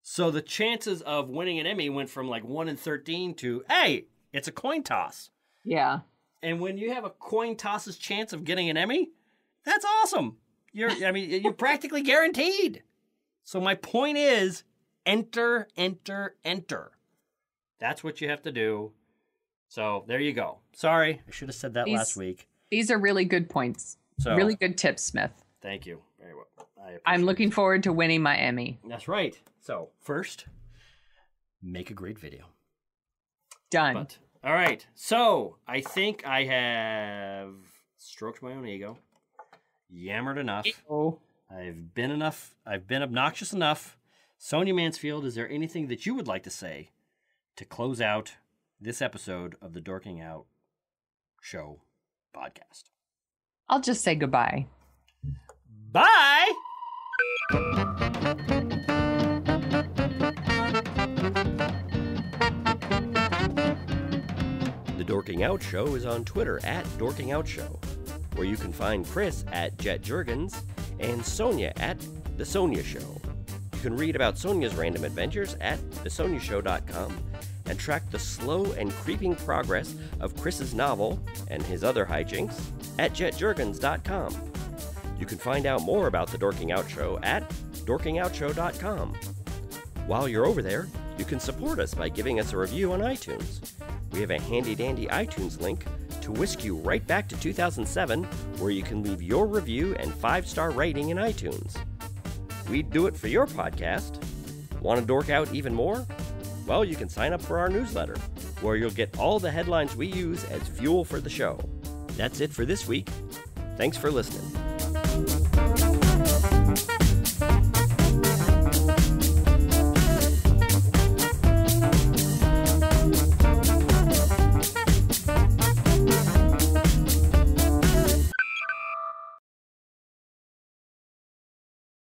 So the chances of winning an Emmy went from like 1 in 13 to, hey, it's a coin toss. Yeah. And when you have a coin toss's chance of getting an Emmy, that's awesome. You're practically guaranteed. So my point is, enter. That's what you have to do. So there you go. Sorry, I should have said that last week. These are really good points. Really good tips, Smith. Thank you. Very well. I'm looking forward to winning my Emmy. That's right. So, first, make a great video. Done. But All right. So I think I have stroked my own ego, yammered enough. Oh. I've been obnoxious enough. Sonia Mansfield, is there anything that you would like to say to close out this episode of the Dorking Out Show podcast? I'll just say goodbye. Bye! The Dorking Out Show is on Twitter at Dorking Out Show, where you can find Chris at Jet Jurgens and Sonia at The Sonia Show. You can read about Sonia's random adventures at thesoniashow.com and track the slow and creeping progress of Chris's novel and his other hijinks at jetjurgens.com. You can find out more about The Dorking Out Show at dorkingoutshow.com. While you're over there, you can support us by giving us a review on iTunes. We have a handy-dandy iTunes link to whisk you right back to 2007, where you can leave your review and 5-star rating in iTunes. We'd do it for your podcast. Want to dork out even more? Well, you can sign up for our newsletter, where you'll get all the headlines we use as fuel for the show. That's it for this week. Thanks for listening.